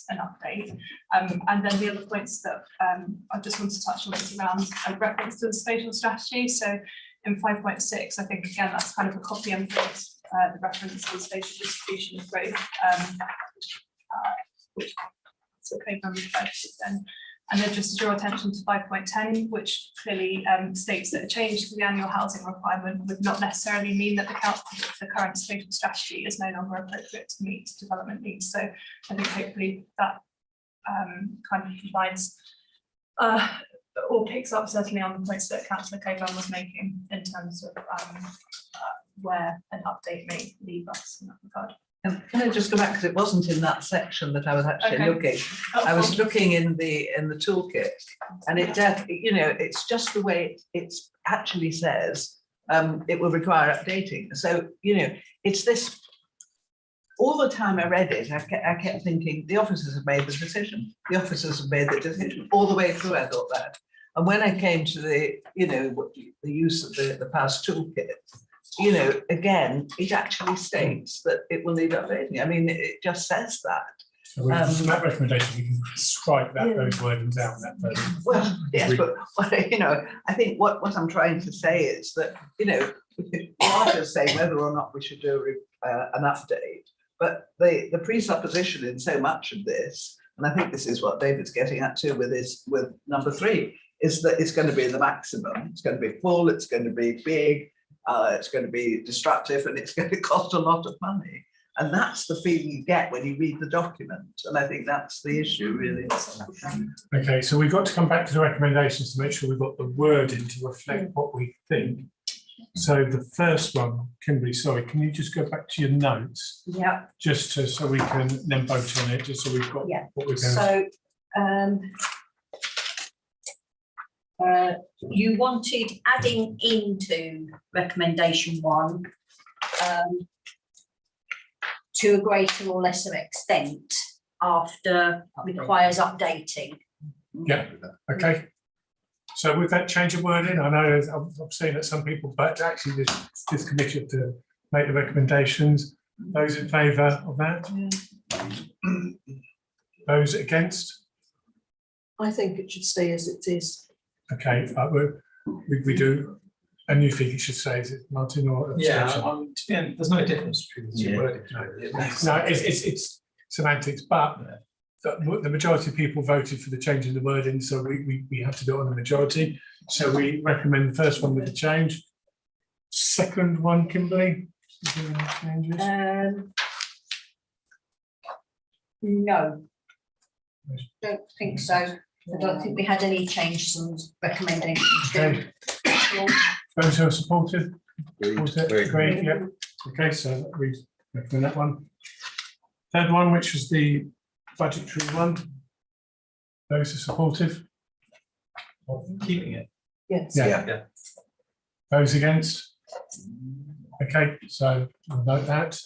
an update. And then the other points that I just want to touch on is around a reference to the spatial strategy. So in 5.6, I think again that's kind of a copy and paste, the reference to the spatial distribution of growth, which so and then just to draw attention to 5.10, which clearly states that a change to the annual housing requirement would not necessarily mean that the current spatial strategy is no longer appropriate to meet development needs. So I think hopefully that kind of provides or picks up certainly on the points that Councillor Coburn was making in terms of where an update may leave us in that regard.
Can I just go back, because it wasn't in that section that I was actually
Okay.
looking. I was looking in the toolkit, and it you know, it's just the way it actually says it will require updating. So, you know, it's this, all the time I read it, I kept thinking the officers have made the decision. The officers have made the decision all the way through. I thought that. And when I came to the, you know, the use of the past toolkit, you know, again, it actually states that it will need updating. I mean, it just says that.
So from that recommendation, we can strike those wordings out.
Well, yes, but you know, I think what I'm trying to say is that, you know, we are just saying whether or not we should do an update, but the presupposition in so much of this, and I think this is what David's getting at too with number 3, is that it's going to be the maximum. It's going to be full. It's going to be big. It's going to be destructive, and it's going to cost a lot of money. And that's the feeling you get when you read the document. And I think that's the issue, really.
Okay, so we've got to come back to the recommendations to make sure we've got the wording to reflect what we think. So the first one, Kimberly, sorry, can you just go back to your notes?
Yeah.
Just so we can then vote on it, just so we've got what we're going to.
So you wanted adding into recommendation 1 to a greater or lesser extent after requires updating.
Yeah, okay. So with that change of wording, I know I've seen that some people, but actually this committee have to make the recommendations. Those in favour of that? Those against?
I think it should stay as it is.
Okay, we do. And you think it should say, is it Martin or?
Yeah, there's no difference between the two wordings.
No, it's semantics, but the majority of people voted for the change in the wording, so we have to do it on the majority. So we recommend the first one with the change. Second one, Kimberly? Is there any changes?
No, don't think so. I don't think we had any changes on recommending.
Okay. Those who are supportive? Agreed, yeah. Okay, so we recommend that one. Third one, which was the budgetary one. Those who are supportive?
Keeping it.
Yes.
Yeah. Those against? Okay, so we'll note that.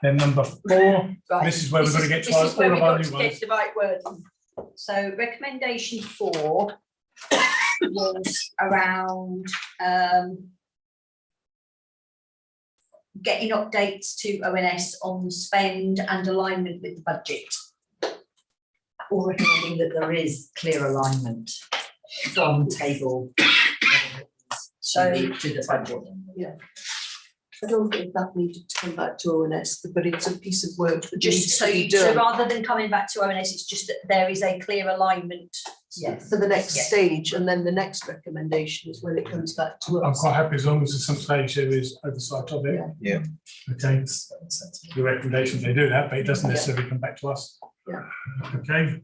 Then number 4,
Right.
This is where we're going to get to
This is where
all
we've
of our
got
new
to
ones.
get the right wording. So recommendation 4 was around getting updates to ONS on the spend and alignment with the budget. Or recommending that there is clear alignment from table to the budget.
Yeah. I don't think that needed to come back to ONS, but it's a piece of work that
Just
needs
so,
to be
so
done
rather than coming back to ONS, it's just that there is a clear alignment. Yes.
for the next
Yes.
stage, and then the next recommendation is when it comes back to
I'm
us.
quite happy as long as at some stage there is oversight of it.
Yeah.
Okay, the recommendations, they do that, but it doesn't
Yeah.
necessarily come back to us.
Yeah.
Okay,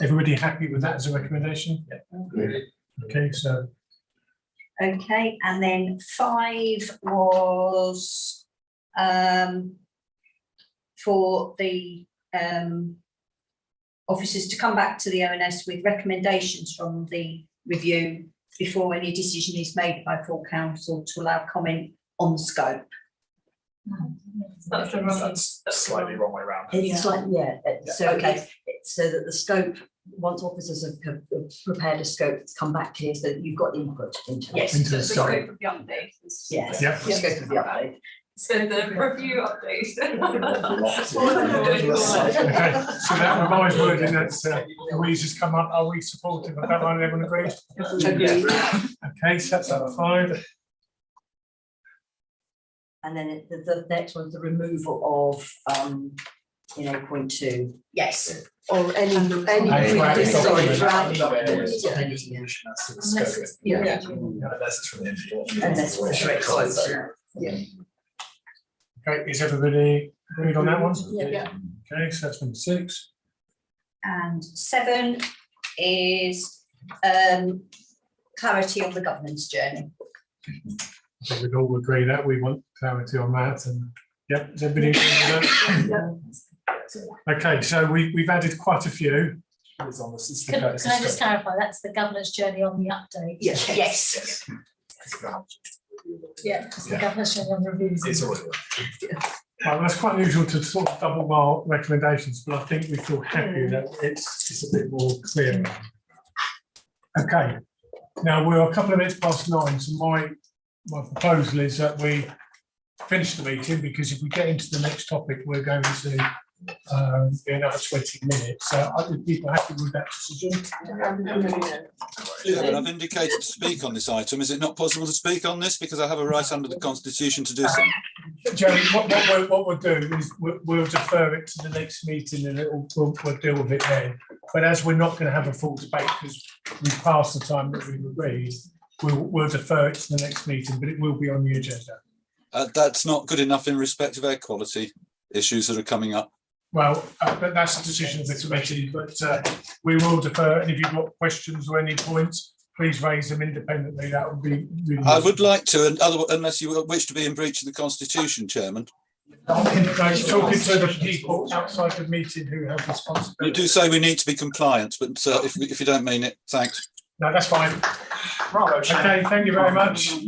everybody happy with that as a recommendation? Okay, so
Okay, and then 5 was for the officers to come back to the ONS with recommendations from the review before any decision is made by full council to allow comment on the scope.
That's the wrong.
That's slightly wrong way around.
It's like, so
Okay.
it's so that the scope, once officers have prepared a scope, it's come back here, so that you've got input into it.
Yes,
Into
the
the
scope
scope.
of the update is.
Yes,
Yeah.
the scope of the update.
So the review update.
okay, so that revised wording that's Louise has come up, are we supportive of that one? Everyone agrees? Okay, so that's up 5.
And then the next one's the removal of, 0.2. Yes.
Or any
Right, sorry.
Unless it's, yeah.
Unless it's from the engineer.
Unless it's from the
Okay, is everybody agreed on that one?
Yeah.
Okay, so that's number 6.
And 7 is clarity on the governance journey.
I think we'd all agree that we want clarity on that, and yep, is everybody agree with that? Okay, so we've added quite a few.
Can I just clarify, that's the governor's journey on the update?
Yes.
Yeah, it's the governor's journey on the reviews.
It's already.
Well, that's quite unusual to sort of double mark recommendations, but I think we feel happy that it's a bit more clear. Okay, now we're a couple of minutes past 9, so my proposal is that we finish the meeting, because if we get into the next topic, we're going to be another 20 minutes. So are people happy with that decision?
Chairman, I've indicated to speak on this item. Is it not possible to speak on this because I have a right under the Constitution to do so?
Jeremy, what we'll do is we'll defer it to the next meeting, and we'll deal with it then. But as we're not going to have a full debate because we've passed the time that we've agreed, we'll defer it to the next meeting, but it will be on the agenda.
That's not good enough in respect of air quality issues that are coming up.
Well, but that's a decision of the committee, but we will defer, and if you've got questions or any points, please raise them independently. That would be really
I would like to, and unless you wish to be in breach of the Constitution, Chairman.
talking to the people outside the meeting who have responsibility.
You do say we need to be compliant, but if you don't mean it, thanks.
No, that's fine.
Bravo,
Okay, thank you very much.